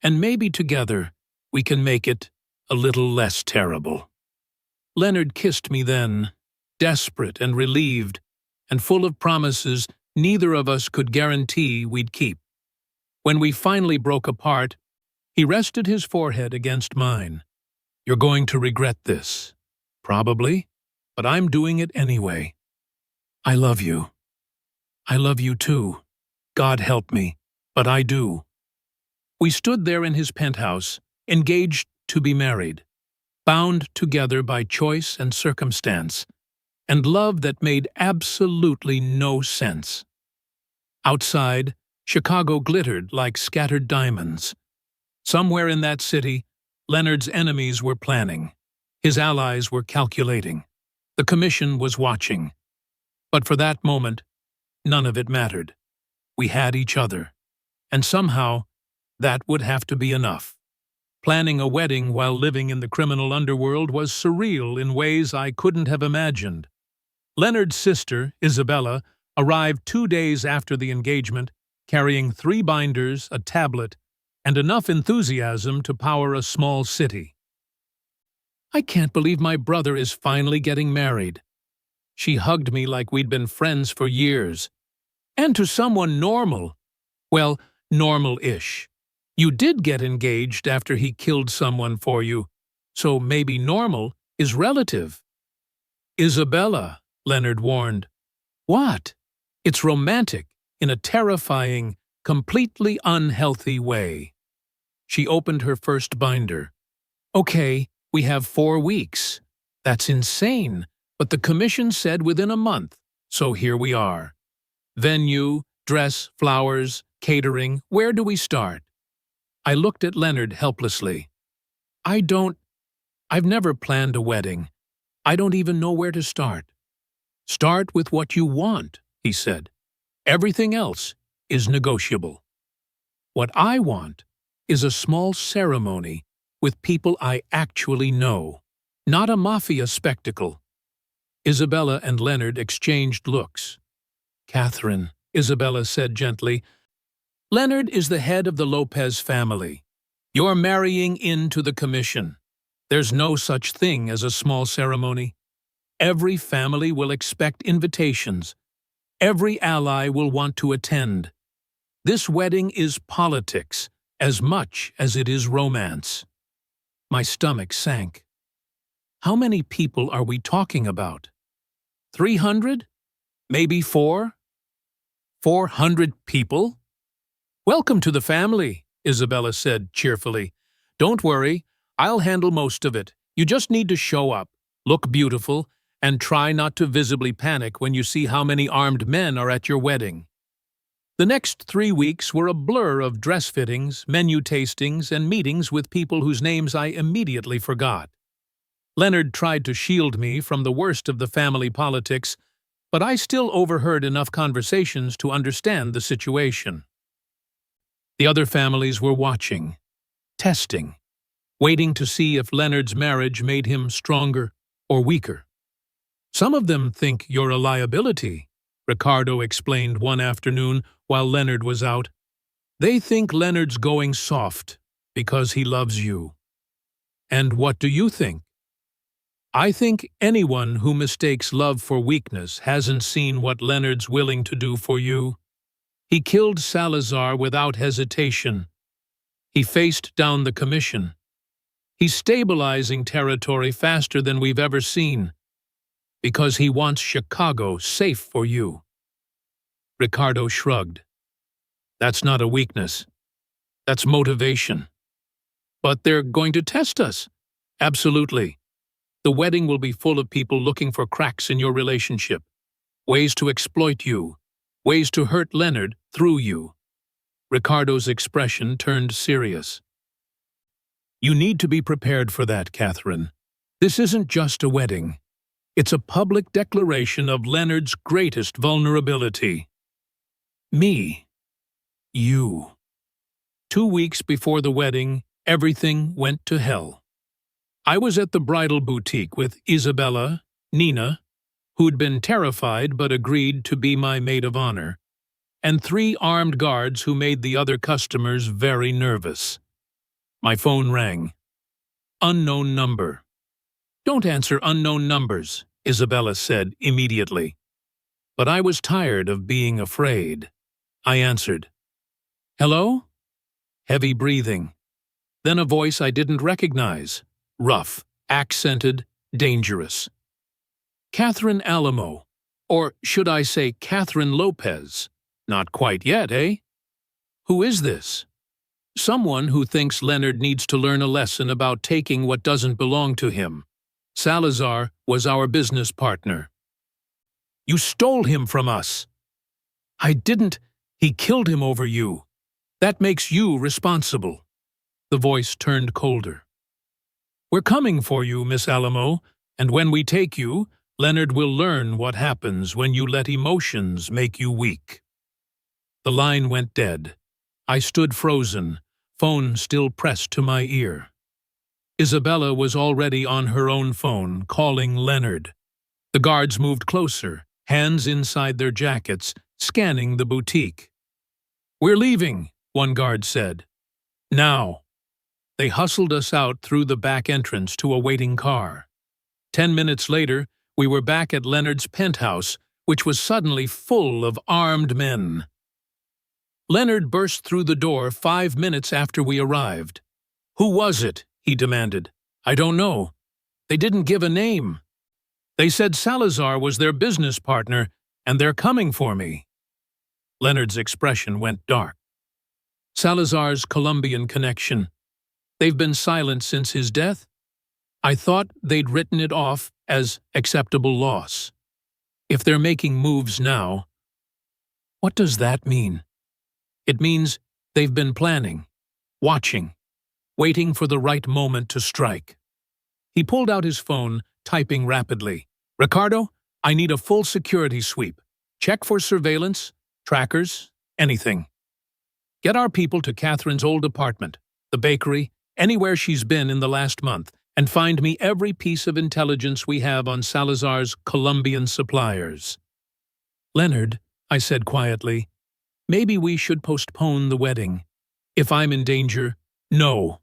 Speaker 1: and maybe together we can make it a little less terrible. Leonard kissed me then, desperate and relieved, and full of promises neither of us could guarantee we'd keep. When we finally broke apart, he rested his forehead against mine. You're going to regret this. Probably. But I'm doing it anyway. I love you. I love you too. God help me, but I do. We stood there in his penthouse, engaged to be married, bound together by choice and circumstance, and love that made absolutely no sense. Outside, Chicago glittered like scattered diamonds. Somewhere in that city, Leonard's enemies were planning. His allies were calculating. The commission was watching. But for that moment, none of it mattered. We had each other. And somehow, that would have to be enough. Planning a wedding while living in the criminal underworld was surreal in ways I couldn't have imagined. Leonard's sister, Isabella, arrived 2 days after the engagement, carrying 3 binders, a tablet, and enough enthusiasm to power a small city. "I can't believe my brother is finally getting married." She hugged me like we'd been friends for years. "And to someone normal." "Well, normal-ish. You did get engaged after he killed someone for you, so maybe normal is relative." "Isabella," Leonard warned. "What?" "It's romantic, in a terrifying, completely unhealthy way." She opened her first binder. "Okay, we have 4 weeks. That's insane, but the commission said within a month, so here we are. Venue, dress, flowers, catering, where do we start?" I looked at Leonard helplessly. I've never planned a wedding. I don't even know where to start." "Start with what you want," he said. "Everything else is negotiable." "What I want is a small ceremony with people I actually know, not a mafia spectacle." Isabella and Leonard exchanged looks. "Catherine," Isabella said gently, "Leonard is the head of the Lopez family. You're marrying into the commission. There's no such thing as a small ceremony. Every family will expect invitations. Every ally will want to attend. This wedding is politics as much as it is romance." My stomach sank. How many people are we talking about? 300? Maybe 4? 400 people? "Welcome to the family," Isabella said cheerfully. "Don't worry, I'll handle most of it. You just need to show up, look beautiful, and try not to visibly panic when you see how many armed men are at your wedding." The next 3 weeks were a blur of dress fittings, menu tastings, and meetings with people whose names I immediately forgot. Leonard tried to shield me from the worst of the family politics, but I still overheard enough conversations to understand the situation. The other families were watching, testing, waiting to see if Leonard's marriage made him stronger or weaker. "Some of them think you're a liability," Ricardo explained one afternoon while Leonard was out. "They think Leonard's going soft because he loves you." "And what do you think?" "I think anyone who mistakes love for weakness hasn't seen what Leonard's willing to do for you. He killed Salazar without hesitation. He faced down the commission. He's stabilizing territory faster than we've ever seen, because he wants Chicago safe for you." Ricardo shrugged. "That's not a weakness. That's motivation." "But they're going to test us." "Absolutely. The wedding will be full of people looking for cracks in your relationship, ways to exploit you, ways to hurt Leonard through you." Ricardo's expression turned serious. "You need to be prepared for that, Catherine. This isn't just a wedding. It's a public declaration of Leonard's greatest vulnerability. Me. You." 2 weeks before the wedding, everything went to hell. I was at the bridal boutique with Isabella, Nina, who'd been terrified but agreed to be my maid of honor, and 3 armed guards who made the other customers very nervous. My phone rang. Unknown number. "Don't answer unknown numbers," Isabella said immediately. But I was tired of being afraid. I answered. "Hello?" Heavy breathing. Then a voice I didn't recognize. Rough, accented, dangerous. "Catherine Alamo. Or should I say Catherine Lopez? Not quite yet, eh?" "Who is this?" "Someone who thinks Leonard needs to learn a lesson about taking what doesn't belong to him. Salazar was our business partner." "You stole him from us." "I didn't. He killed him over you. That makes you responsible." The voice turned colder. "We're coming for you, Miss Alamo, and when we take you, Leonard will learn what happens when you let emotions make you weak." The line went dead. I stood frozen, phone still pressed to my ear. Isabella was already on her own phone, calling Leonard. The guards moved closer, hands inside their jackets, scanning the boutique. "We're leaving," one guard said. "Now." They hustled us out through the back entrance to a waiting car. 10 minutes later, we were back at Leonard's penthouse, which was suddenly full of armed men. Leonard burst through the door 5 minutes after we arrived. "Who was it?" he demanded. "I don't know. They didn't give a name. They said Salazar was their business partner, and they're coming for me." Leonard's expression went dark. "Salazar's Colombian connection. They've been silent since his death? I thought they'd written it off as acceptable loss. If they're making moves now..." "What does that mean?" "It means they've been planning, watching, waiting for the right moment to strike." He pulled out his phone, typing rapidly. "Ricardo, I need a full security sweep. Check for surveillance, trackers, anything. Get our people to Catherine's old apartment, the bakery, anywhere she's been in the last month, and find me every piece of intelligence we have on Salazar's Colombian suppliers." "Leonard," I said quietly, "maybe we should postpone the wedding. If I'm in danger..." "No."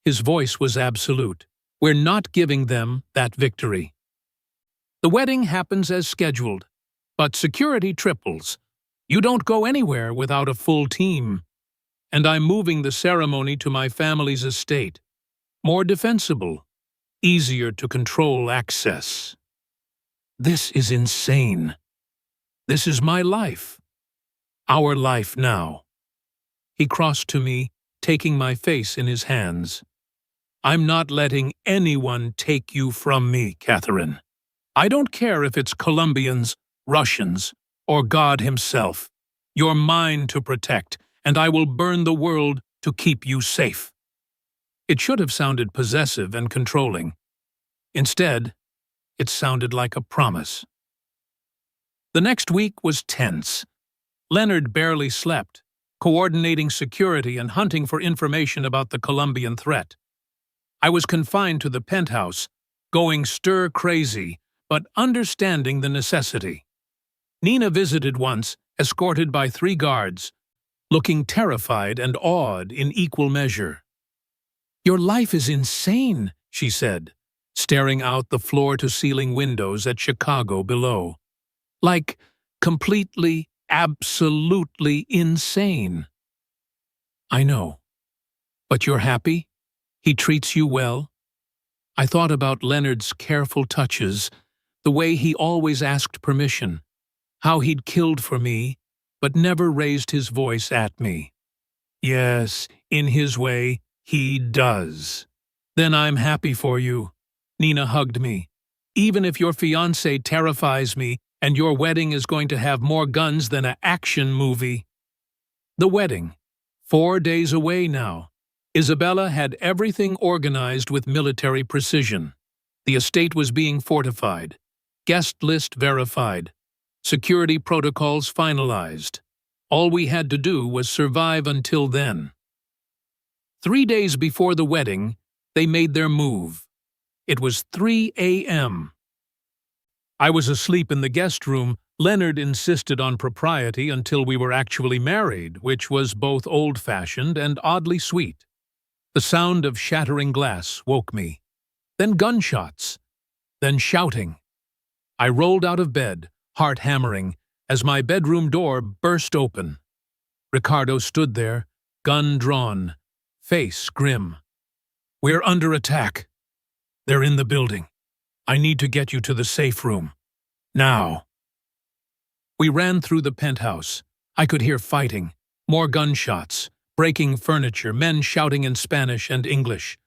Speaker 1: His voice was absolute. "We're not giving them that victory. The wedding happens as scheduled, but security triples. You don't go anywhere without a full team. And I'm moving the ceremony to my family's estate. More defensible, easier to control access." "This is insane. This is my life. Our life now." He crossed to me, taking my face in his hands. "I'm not letting anyone take you from me, Catherine. I don't care if it's Colombians, Russians, or God himself. You're mine to protect, and I will burn the world to keep you safe." It should have sounded possessive and controlling. Instead, it sounded like a promise. The next week was tense. Leonard barely slept, coordinating security and hunting for information about the Colombian threat. I was confined to the penthouse, going stir-crazy, but understanding the necessity. Nina visited once, escorted by 3 guards, looking terrified and awed in equal measure. "Your life is insane," she said, staring out the floor-to-ceiling windows at Chicago below. "Like, completely, absolutely insane." "I know. But you're happy? He treats you well?" I thought about Leonard's careful touches, the way he always asked permission, how he'd killed for me, but never raised his voice at me. "Yes, in his way, he does." "Then I'm happy for you." Nina hugged me. "Even if your fiancé terrifies me and your wedding is going to have more guns than an action movie." The wedding. 4 days away now. Isabella had everything organized with military precision. The estate was being fortified, guest list verified, security protocols finalized. All we had to do was survive until then. 3 days before the wedding, they made their move. It was 3 a.m. I was asleep in the guest room. Leonard insisted on propriety until we were actually married, which was both old-fashioned and oddly sweet. The sound of shattering glass woke me. Then gunshots. Then shouting. I rolled out of bed, heart hammering, as my bedroom door burst open. Ricardo stood there, gun drawn, face grim. "We're under attack. They're in the building. I need to get you to the safe room. Now." We ran through the penthouse. I could hear fighting, more gunshots, breaking furniture, men shouting in Spanish and English.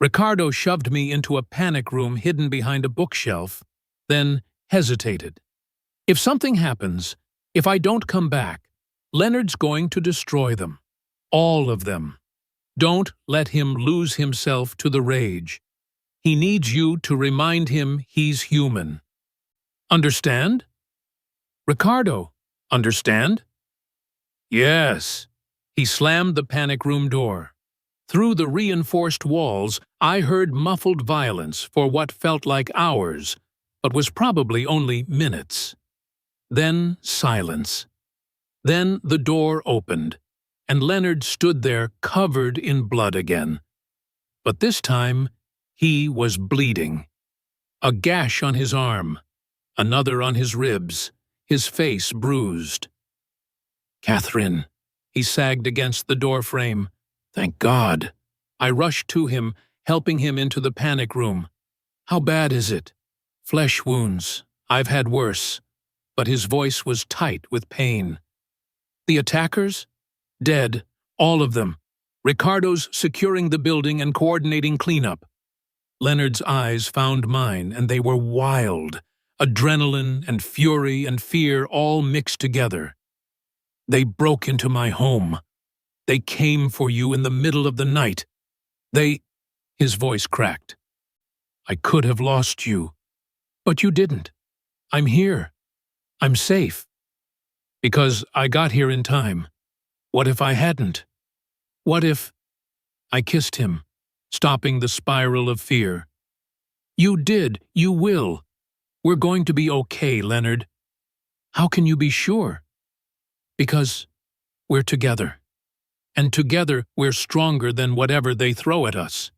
Speaker 1: Ricardo shoved me into a panic room hidden behind a bookshelf, then hesitated. "If something happens, if I don't come back, Leonard's going to destroy them. All of them. Don't let him lose himself to the rage. He needs you to remind him he's human. Understand?" "Ricardo, understand?" "Yes." He slammed the panic room door. Through the reinforced walls, I heard muffled violence for what felt like hours, but was probably only minutes. Then silence. Then the door opened, and Leonard stood there covered in blood again. But this time, he was bleeding. A gash on his arm, another on his ribs, his face bruised. "Catherine," he sagged against the doorframe. "Thank God." I rushed to him, helping him into the panic room. "How bad is it?" "Flesh wounds. I've had worse." But his voice was tight with pain. "The attackers?" "Dead. All of them. Ricardo's securing the building and coordinating cleanup." Leonard's eyes found mine, and they were wild. Adrenaline and fury and fear all mixed together. "They broke into my home. They came for you in the middle of the night. They—" His voice cracked. "I could have lost you. But you didn't. I'm here. I'm safe. Because I got here in time. What if I hadn't? What if—" I kissed him, stopping the spiral of fear. "You did. You will. We're going to be okay, Leonard." "How can you be sure?" "Because we're together. And together we're stronger than whatever they throw at us."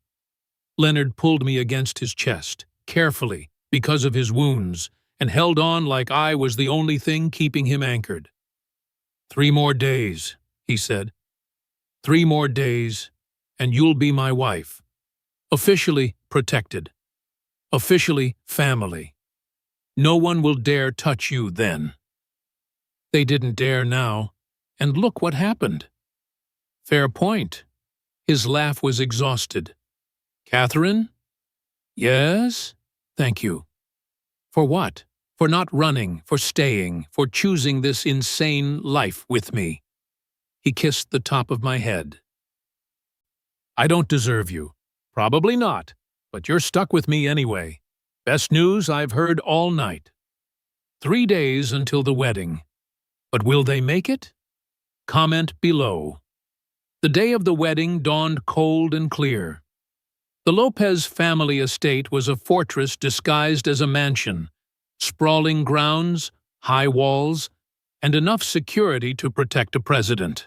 Speaker 1: Leonard pulled me against his chest, carefully, because of his wounds, and held on like I was the only thing keeping him anchored. "3 more days," he said. "3 more days, and you'll be my wife. Officially protected. Officially family. No one will dare touch you then." They didn't dare now, and look what happened. "Fair point." His laugh was exhausted. "Catherine?" "Yes?" "Thank you." "For what?" "For not running, for staying, for choosing this insane life with me." He kissed the top of my head. "I don't deserve you. Probably not, but you're stuck with me anyway. Best news I've heard all night. 3 days until the wedding. But will they make it? Comment below." The day of the wedding dawned cold and clear. The Lopez family estate was a fortress disguised as a mansion, sprawling grounds, high walls, and enough security to protect a president.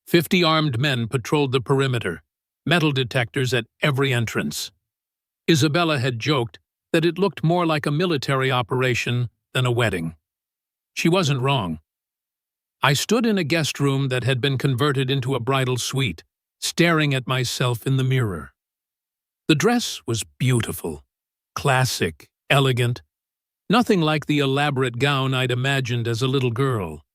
Speaker 1: 50 armed men patrolled the perimeter, metal detectors at every entrance. Isabella had joked that it looked more like a military operation than a wedding. She wasn't wrong. I stood in a guest room that had been converted into a bridal suite, staring at myself in the mirror. The dress was beautiful, classic, elegant, nothing like the elaborate gown I'd imagined as a little girl.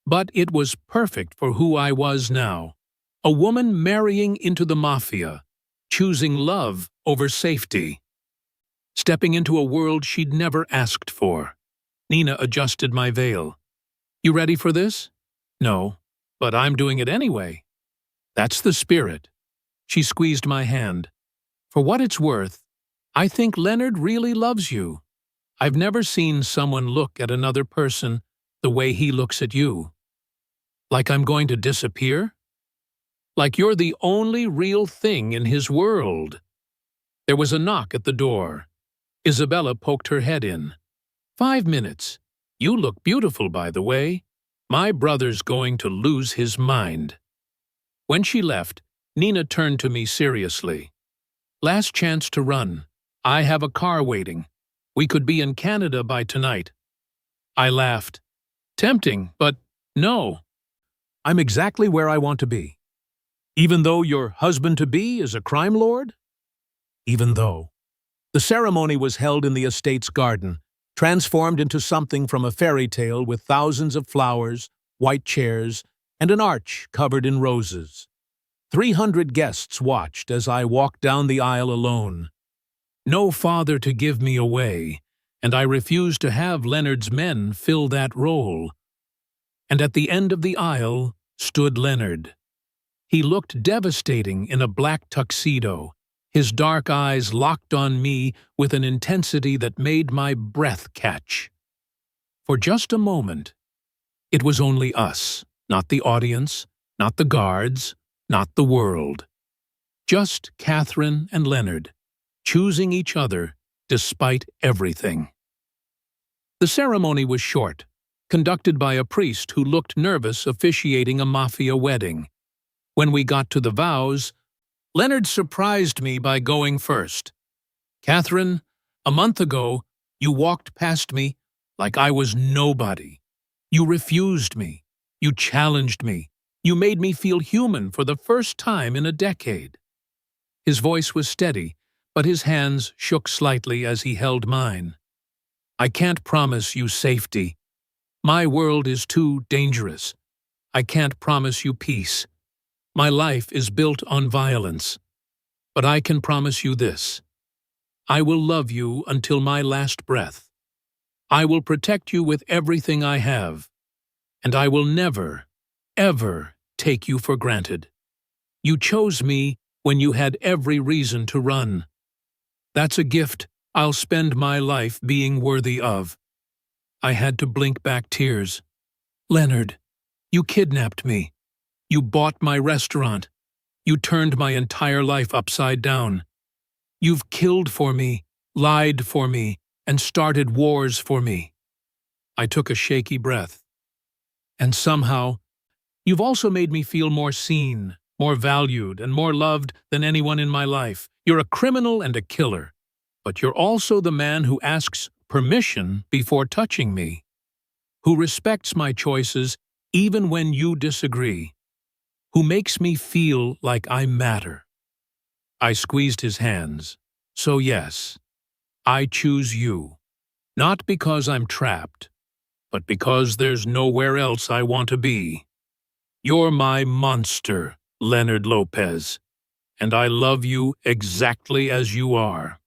Speaker 1: But it was perfect for who I was now, a woman marrying into the mafia, choosing love over safety, stepping into a world she'd never asked for. Nina adjusted my veil. "You ready for this?" "No, but I'm doing it anyway." "That's the spirit." She squeezed my hand. "For what it's worth, I think Leonard really loves you. I've never seen someone look at another person the way he looks at you. Like I'm going to disappear? Like you're the only real thing in his world." There was a knock at the door. Isabella poked her head in. "5 minutes. You look beautiful, by the way. My brother's going to lose his mind." When she left, Nina turned to me seriously. "Last chance to run. I have a car waiting. We could be in Canada by tonight." I laughed. "Tempting, but no. I'm exactly where I want to be. Even though your husband-to-be is a crime lord?" Even though. The ceremony was held in the estate's garden, transformed into something from a fairy tale with thousands of flowers, white chairs, and an arch covered in roses. 300 guests watched as I walked down the aisle alone. No father to give me away, and I refused to have Leonard's men fill that role. And at the end of the aisle stood Leonard. He looked devastating in a black tuxedo, his dark eyes locked on me with an intensity that made my breath catch. For just a moment, it was only us, not the audience, not the guards, not the world. Just Catherine and Leonard, choosing each other despite everything. The ceremony was short, conducted by a priest who looked nervous officiating a mafia wedding. When we got to the vows, Leonard surprised me by going first. "Catherine, a month ago, you walked past me like I was nobody. You refused me. You challenged me. You made me feel human for the first time in a decade." His voice was steady, but his hands shook slightly as he held mine. "I can't promise you safety. My world is too dangerous. I can't promise you peace. My life is built on violence. But I can promise you this. I will love you until my last breath. I will protect you with everything I have. And I will never, ever take you for granted. You chose me when you had every reason to run. That's a gift I'll spend my life being worthy of." I had to blink back tears. "Leonard, you kidnapped me. You bought my restaurant. You turned my entire life upside down. You've killed for me, lied for me, and started wars for me." I took a shaky breath. "And somehow, you've also made me feel more seen, more valued, and more loved than anyone in my life. You're a criminal and a killer, but you're also the man who asks permission before touching me, who respects my choices even when you disagree, who makes me feel like I matter." I squeezed his hands. "So yes, I choose you, not because I'm trapped, but because there's nowhere else I want to be. You're my monster, Leonard Lopez, and I love you exactly as you are."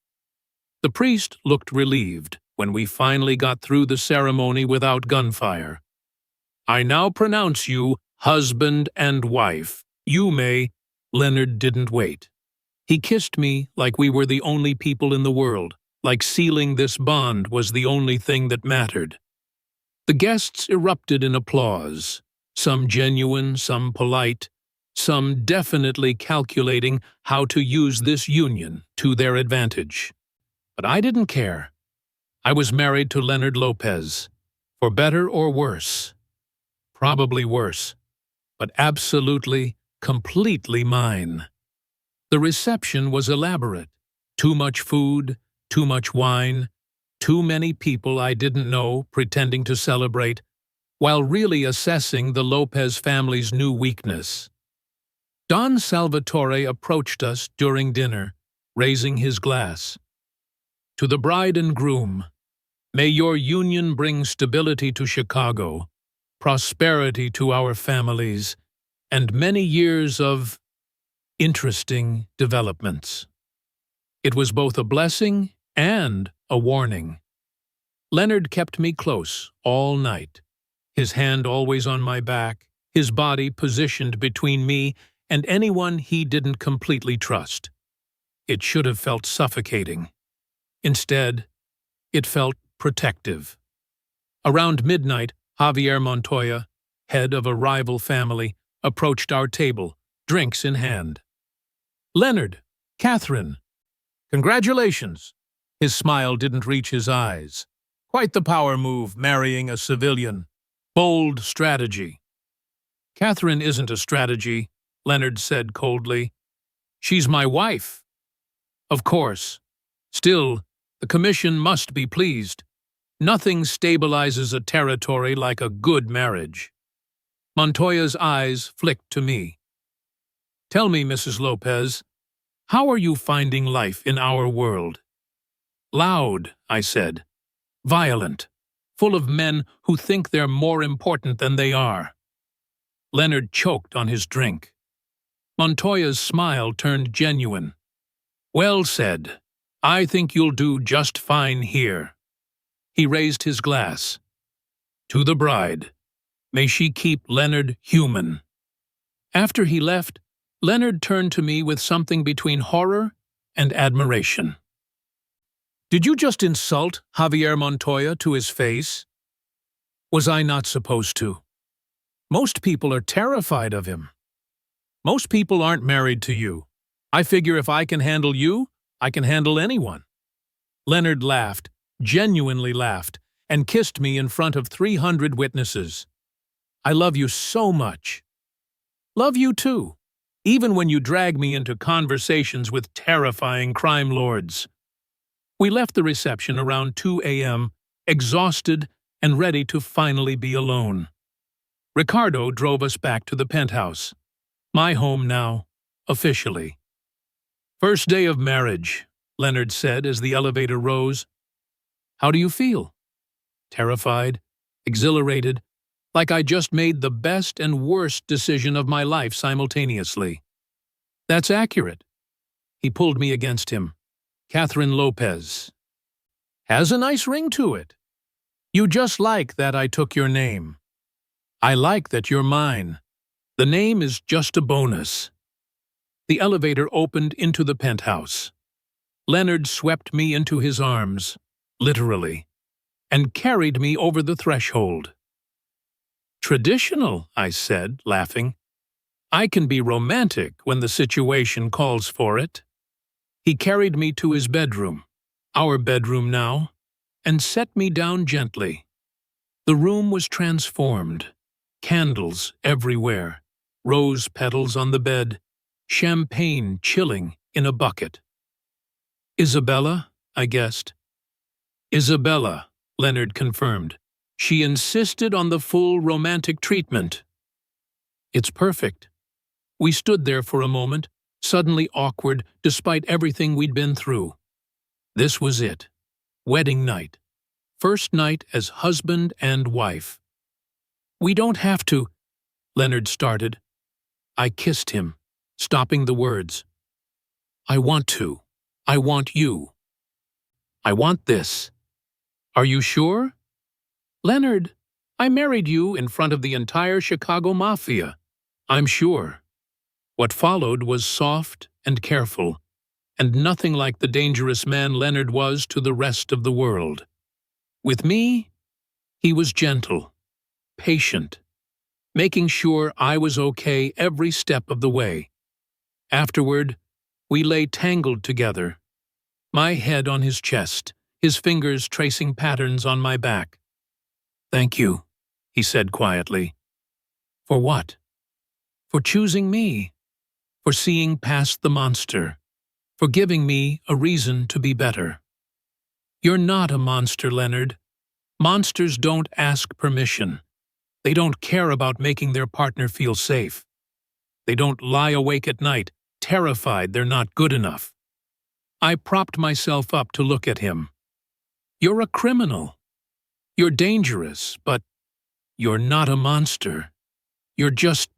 Speaker 1: The priest looked relieved when we finally got through the ceremony without gunfire. "I now pronounce you husband and wife. You may—" Leonard didn't wait. He kissed me like we were the only people in the world, like sealing this bond was the only thing that mattered. The guests erupted in applause, some genuine, some polite, some definitely calculating how to use this union to their advantage. But I didn't care. I was married to Leonard Lopez, for better or worse. Probably worse, but absolutely, completely mine. The reception was elaborate. Too much food, too much wine, too many people I didn't know pretending to celebrate, while really assessing the Lopez family's new weakness. Don Salvatore approached us during dinner, raising his glass. "To the bride and groom, may your union bring stability to Chicago, prosperity to our families, and many years of interesting developments." It was both a blessing and a warning. Leonard kept me close all night, his hand always on my back, his body positioned between me and anyone he didn't completely trust. It should have felt suffocating. Instead, it felt protective. Around midnight, Javier Montoya, head of a rival family, approached our table, drinks in hand. "Leonard, Catherine, congratulations." His smile didn't reach his eyes. "Quite the power move, marrying a civilian. Bold strategy." "Catherine isn't a strategy," Leonard said coldly. "She's my wife." "Of course. Still, the commission must be pleased. Nothing stabilizes a territory like a good marriage." Montoya's eyes flicked to me. "Tell me, Mrs. Lopez, how are you finding life in our world?" "Loud," I said. "Violent. Full of men who think they're more important than they are." Leonard choked on his drink. Montoya's smile turned genuine. "Well said. I think you'll do just fine here." He raised his glass. "To the bride. May she keep Leonard human." After he left, Leonard turned to me with something between horror and admiration. "Did you just insult Javier Montoya to his face?" "Was I not supposed to? Most people are terrified of him. Most people aren't married to you, I figure if I can handle you, I can handle anyone." Leonard laughed, genuinely laughed, and kissed me in front of 300 witnesses. "I love you so much." "Love you too, even when you drag me into conversations with terrifying crime lords." We left the reception around 2 a.m., exhausted and ready to finally be alone. Ricardo drove us back to the penthouse. My home now, officially. "First day of marriage," Leonard said as the elevator rose. "How do you feel?" "Terrified, exhilarated, like I just made the best and worst decision of my life simultaneously." "That's accurate." He pulled me against him. "Catherine Lopez. Has a nice ring to it. You just like that I took your name. I like that you're mine. The name is just a bonus." The elevator opened into the penthouse. Leonard swept me into his arms, literally, and carried me over the threshold. "Traditional," I said, laughing. "I can be romantic when the situation calls for it." He carried me to his bedroom, our bedroom now, and set me down gently. The room was transformed. Candles everywhere, rose petals on the bed, champagne chilling in a bucket. "Isabella?" I guessed. "Isabella," Leonard confirmed. "She insisted on the full romantic treatment." "It's perfect." We stood there for a moment, suddenly awkward despite everything we'd been through. This was it. Wedding night. First night as husband and wife. "We don't have to," Leonard started. I kissed him, stopping the words. "I want to. I want you. I want this. Are you sure?" "Leonard, I married you in front of the entire Chicago Mafia. I'm sure." What followed was soft and careful, and nothing like the dangerous man Leonard was to the rest of the world. With me, he was gentle, patient, making sure I was okay every step of the way. Afterward, we lay tangled together, my head on his chest, his fingers tracing patterns on my back. "Thank you," he said quietly. "For what?" "For choosing me. For seeing past the monster. For giving me a reason to be better." "You're not a monster, Leonard. Monsters don't ask permission. They don't care about making their partner feel safe. They don't lie awake at night, terrified they're not good enough." I propped myself up to look at him. "You're a criminal. You're dangerous, but you're not a monster. You're just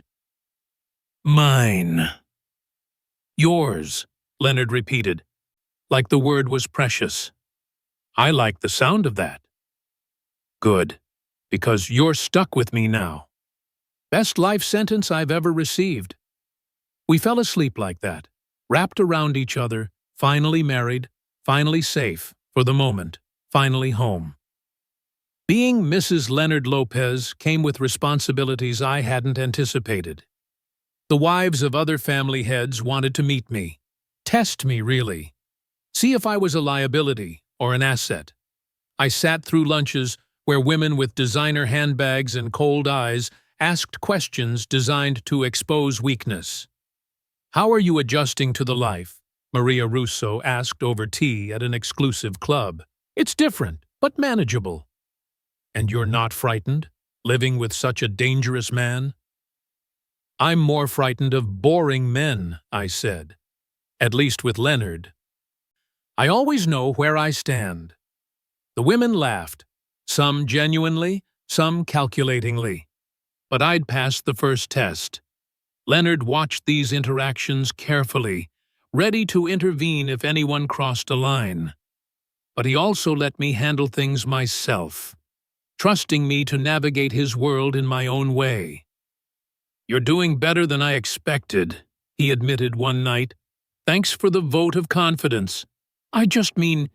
Speaker 1: mine." "Yours," Leonard repeated, like the word was precious. I like the sound of that. "Good, because you're stuck with me now." Best life sentence I've ever received. We fell asleep like that, wrapped around each other, finally married, finally safe, for the moment, finally home. Being Mrs. Leonard Lopez came with responsibilities I hadn't anticipated. The wives of other family heads wanted to meet me, test me really, see if I was a liability or an asset. I sat through lunches where women with designer handbags and cold eyes asked questions designed to expose weakness. "How are you adjusting to the life?" Maria Russo asked over tea at an exclusive club. "It's different, but manageable." "And you're not frightened, living with such a dangerous man?" "I'm more frightened of boring men," I said. "At least with Leonard. I always know where I stand." The women laughed, some genuinely, some calculatingly. But I'd passed the first test. Leonard watched these interactions carefully, ready to intervene if anyone crossed a line. But he also let me handle things myself, trusting me to navigate his world in my own way. "You're doing better than I expected," he admitted one night. "Thanks for the vote of confidence. I just mean,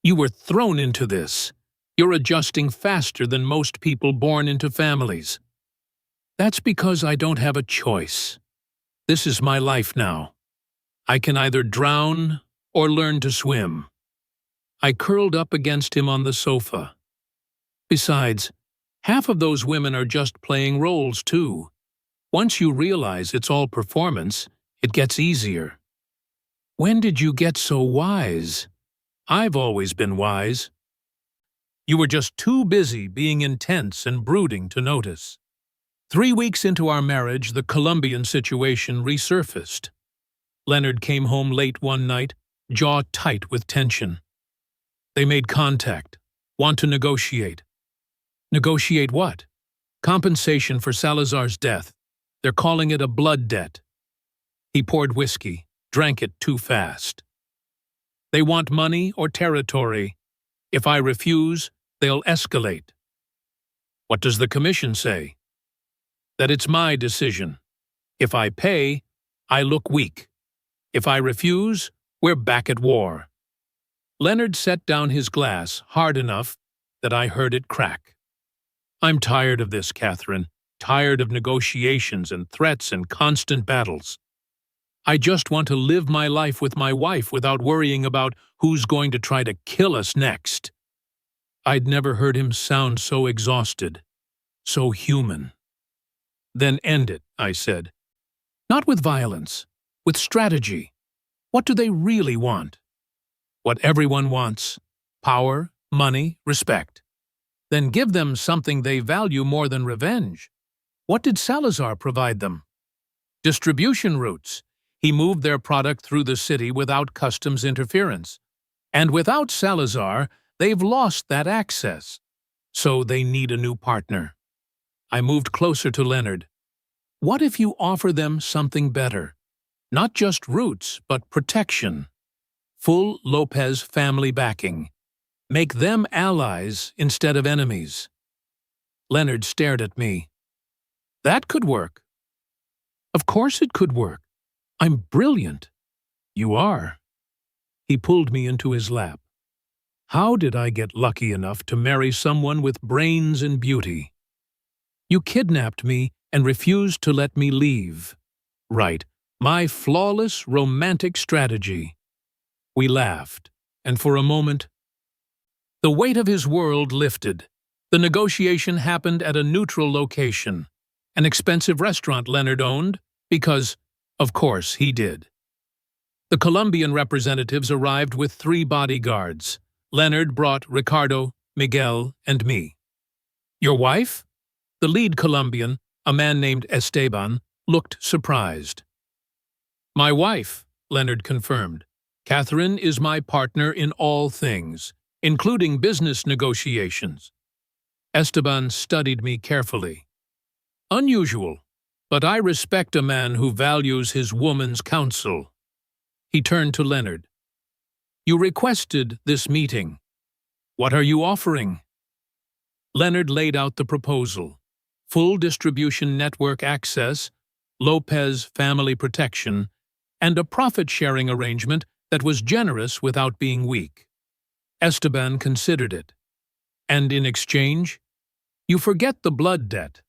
Speaker 1: you were thrown into this. You're adjusting faster than most people born into families." "That's because I don't have a choice. This is my life now. I can either drown or learn to swim. I curled up against him on the sofa. Besides, half of those women are just playing roles, too. Once you realize it's all performance, it gets easier. When did you get so wise? I've always been wise. You were just too busy being intense and brooding to notice. 3 weeks into our marriage, the Colombian situation resurfaced. Leonard came home late one night, jaw tight with tension. They made contact. Want to negotiate. Negotiate what? Compensation for Salazar's death. They're calling it a blood debt. He poured whiskey, drank it too fast. They want money or territory. If I refuse, they'll escalate. What does the commission say? That it's my decision. If I pay, I look weak. If I refuse, we're back at war. Leonard set down his glass hard enough that I heard it crack. I'm tired of this, Catherine. Tired of negotiations and threats and constant battles. I just want to live my life with my wife without worrying about who's going to try to kill us next. I'd never heard him sound so exhausted, so human. Then end it, I said. Not with violence, with strategy. What do they really want? What everyone wants: power, money, respect. Then give them something they value more than revenge. What did Salazar provide them? Distribution routes. He moved their product through the city without customs interference. And without Salazar, they've lost that access. So they need a new partner. I moved closer to Leonard. What if you offer them something better? Not just routes, but protection. Full Lopez family backing. Make them allies instead of enemies. Leonard stared at me. That could work. Of course it could work. I'm brilliant. You are. He pulled me into his lap. How did I get lucky enough to marry someone with brains and beauty? You kidnapped me and refused to let me leave. Right, my flawless romantic strategy. We laughed, and for a moment, the weight of his world lifted. The negotiation happened at a neutral location, an expensive restaurant Leonard owned, because, of course, he did. The Colombian representatives arrived with 3 bodyguards. Leonard brought Ricardo, Miguel, and me. Your wife? The lead Colombian, a man named Esteban, looked surprised. My wife, Leonard confirmed. Catherine is my partner in all things, including business negotiations. Esteban studied me carefully. Unusual, but I respect a man who values his woman's counsel. He turned to Leonard. You requested this meeting. What are you offering? Leonard laid out the proposal. Full distribution network access, Lopez family protection, and a profit-sharing arrangement that was generous without being weak. Esteban considered it. And in exchange, you forget the blood debt.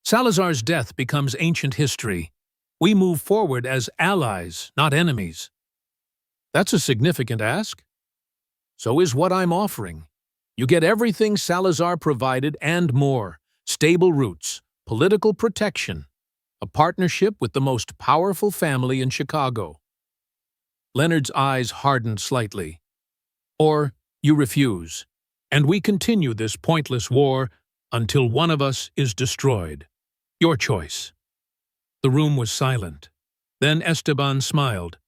Speaker 1: Salazar's death becomes ancient history. We move forward as allies, not enemies. That's a significant ask. So is what I'm offering. You get everything Salazar provided and more. Stable roots, political protection, a partnership with the most powerful family in Chicago. Leonard's eyes hardened slightly. Or you refuse, and we continue this pointless war until one of us is destroyed. Your choice. The room was silent. Then Esteban smiled.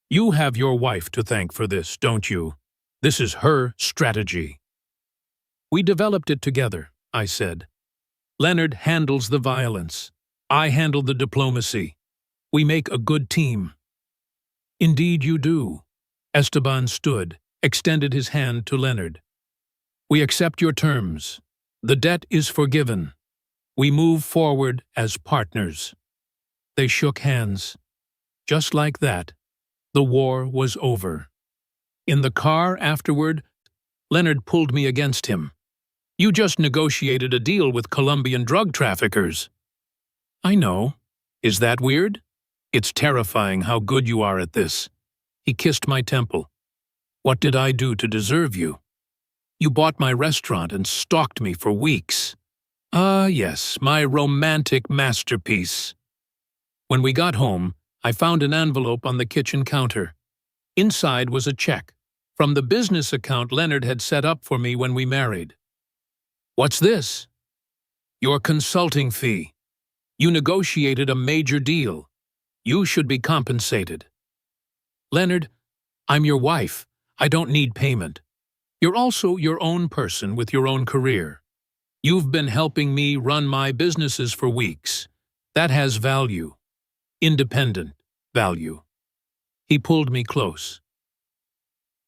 Speaker 1: You have your wife to thank for this, don't you? This is her strategy. We developed it together, I said. Leonard handles the violence. I handle the diplomacy. We make a good team. Indeed you do. Esteban stood, extended his hand to Leonard. We accept your terms. The debt is forgiven. We move forward as partners. They shook hands. Just like that, the war was over. In the car afterward, Leonard pulled me against him. You just negotiated a deal with Colombian drug traffickers. I know. Is that weird? It's terrifying how good you are at this. He kissed my temple. What did I do to deserve you? You bought my restaurant and stalked me for weeks. Ah, yes, my romantic masterpiece. When we got home, I found an envelope on the kitchen counter. Inside was a check from the business account Leonard had set up for me when we married. What's this? Your consulting fee. You negotiated a major deal. You should be compensated. Leonard, I'm your wife. I don't need payment. You're also your own person with your own career. You've been helping me run my businesses for weeks. That has value. Independent value. He pulled me close.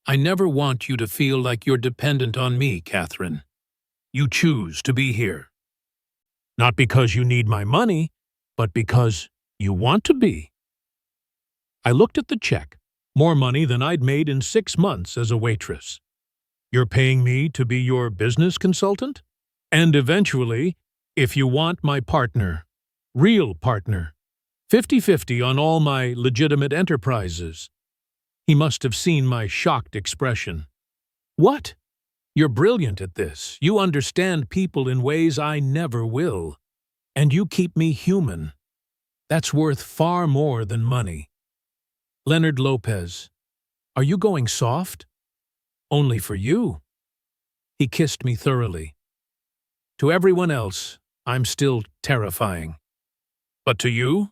Speaker 1: I never want you to feel like you're dependent on me, Catherine. You choose to be here. Not because you need my money, but because you want to be. I looked at the check. More money than I'd made in 6 months as a waitress. You're paying me to be your business consultant? And eventually, if you want my partner, real partner, 50-50 on all my legitimate enterprises. He must have seen my shocked expression. What? You're brilliant at this. You understand people in ways I never will. And you keep me human. That's worth far more than money. Leonard Lopez, are you going soft? Only for you. He kissed me thoroughly. To everyone else, I'm still terrifying. But to you?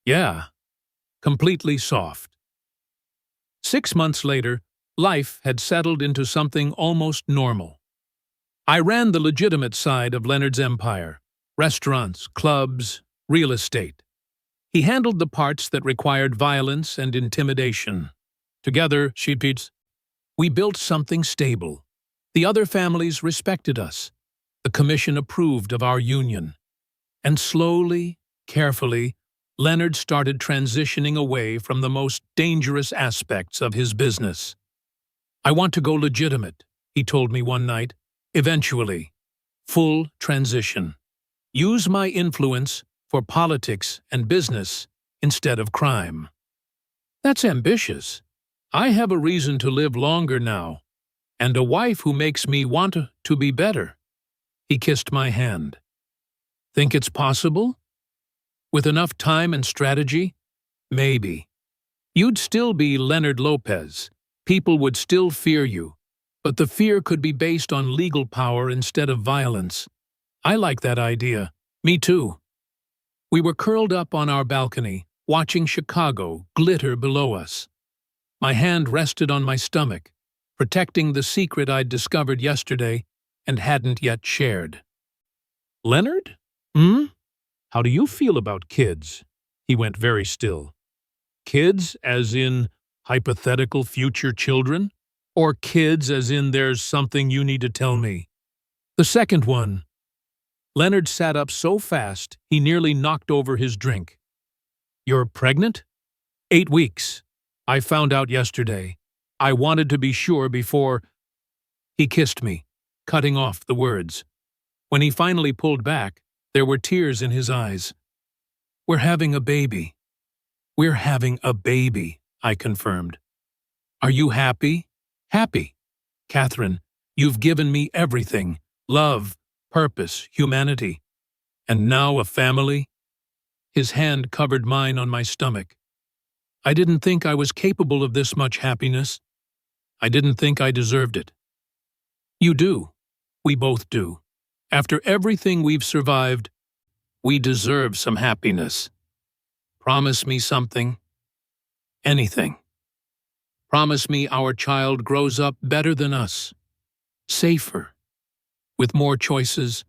Speaker 1: Yeah, completely soft. 6 months later, life had settled into something almost normal. I ran the legitimate side of Leonard's empire: restaurants, clubs, real estate. He handled the parts that required violence and intimidation. Together, we built something stable. The other families respected us. The commission approved of our union. And slowly, carefully, Leonard started transitioning away from the most dangerous aspects of his business. I want to go legitimate, he told me one night. Eventually. Full transition. Use my influence for politics and business instead of crime. That's ambitious. I have a reason to live longer now, and a wife who makes me want to be better. He kissed my hand. Think it's possible? With enough time and strategy? Maybe. You'd still be Leonard Lopez. People would still fear you, but the fear could be based on legal power instead of violence. I like that idea. Me too. We were curled up on our balcony, watching Chicago glitter below us. My hand rested on my stomach, protecting the secret I'd discovered yesterday and hadn't yet shared. Leonard? How do you feel about kids? He went very still. Kids as in hypothetical future children? Or kids as in there's something you need to tell me? The second one. Leonard sat up so fast he nearly knocked over his drink. You're pregnant? 8 weeks. I found out yesterday. I wanted to be sure before... He kissed me, cutting off the words. When he finally pulled back, there were tears in his eyes. We're having a baby. We're having a baby, I confirmed. Are you happy? Happy. Catherine, you've given me everything. Love, purpose, humanity. And now a family? His hand covered mine on my stomach. I didn't think I was capable of this much happiness. I didn't think I deserved it. You do. We both do. After everything we've survived, we deserve some happiness. Promise me something. Anything. Promise me our child grows up better than us. Safer. With more choices.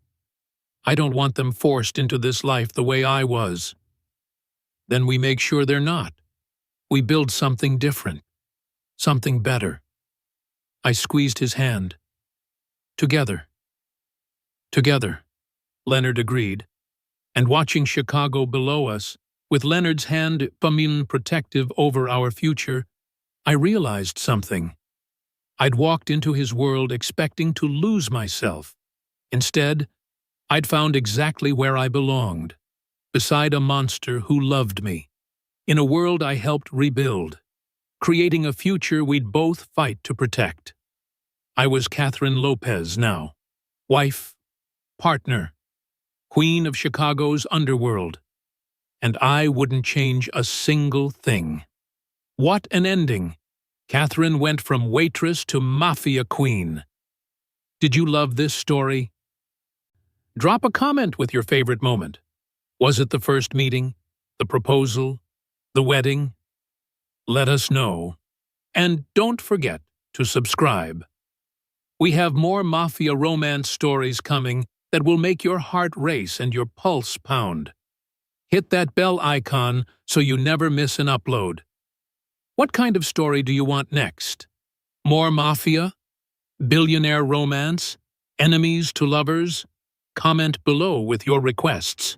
Speaker 1: I don't want them forced into this life the way I was. Then we make sure they're not. We build something different. Something better. I squeezed his hand. Together. Together, Leonard agreed. And watching Chicago below us, with Leonard's hand protective over our future, I realized something. I'd walked into his world expecting to lose myself. Instead, I'd found exactly where I belonged, beside a monster who loved me. in a world I helped rebuild, creating a future we'd both fight to protect. I was Catherine Lopez now, wife, partner, queen of Chicago's underworld, and I wouldn't change a single thing. What an ending! Catherine went from waitress to mafia queen. Did you love this story? Drop a comment with your favorite moment. Was it the first meeting, the proposal, the wedding? Let us know. And don't forget to subscribe. We have more mafia romance stories coming that will make your heart race and your pulse pound. Hit that bell icon so you never miss an upload. What kind of story do you want next? More mafia? Billionaire romance? Enemies to lovers? Comment below with your requests.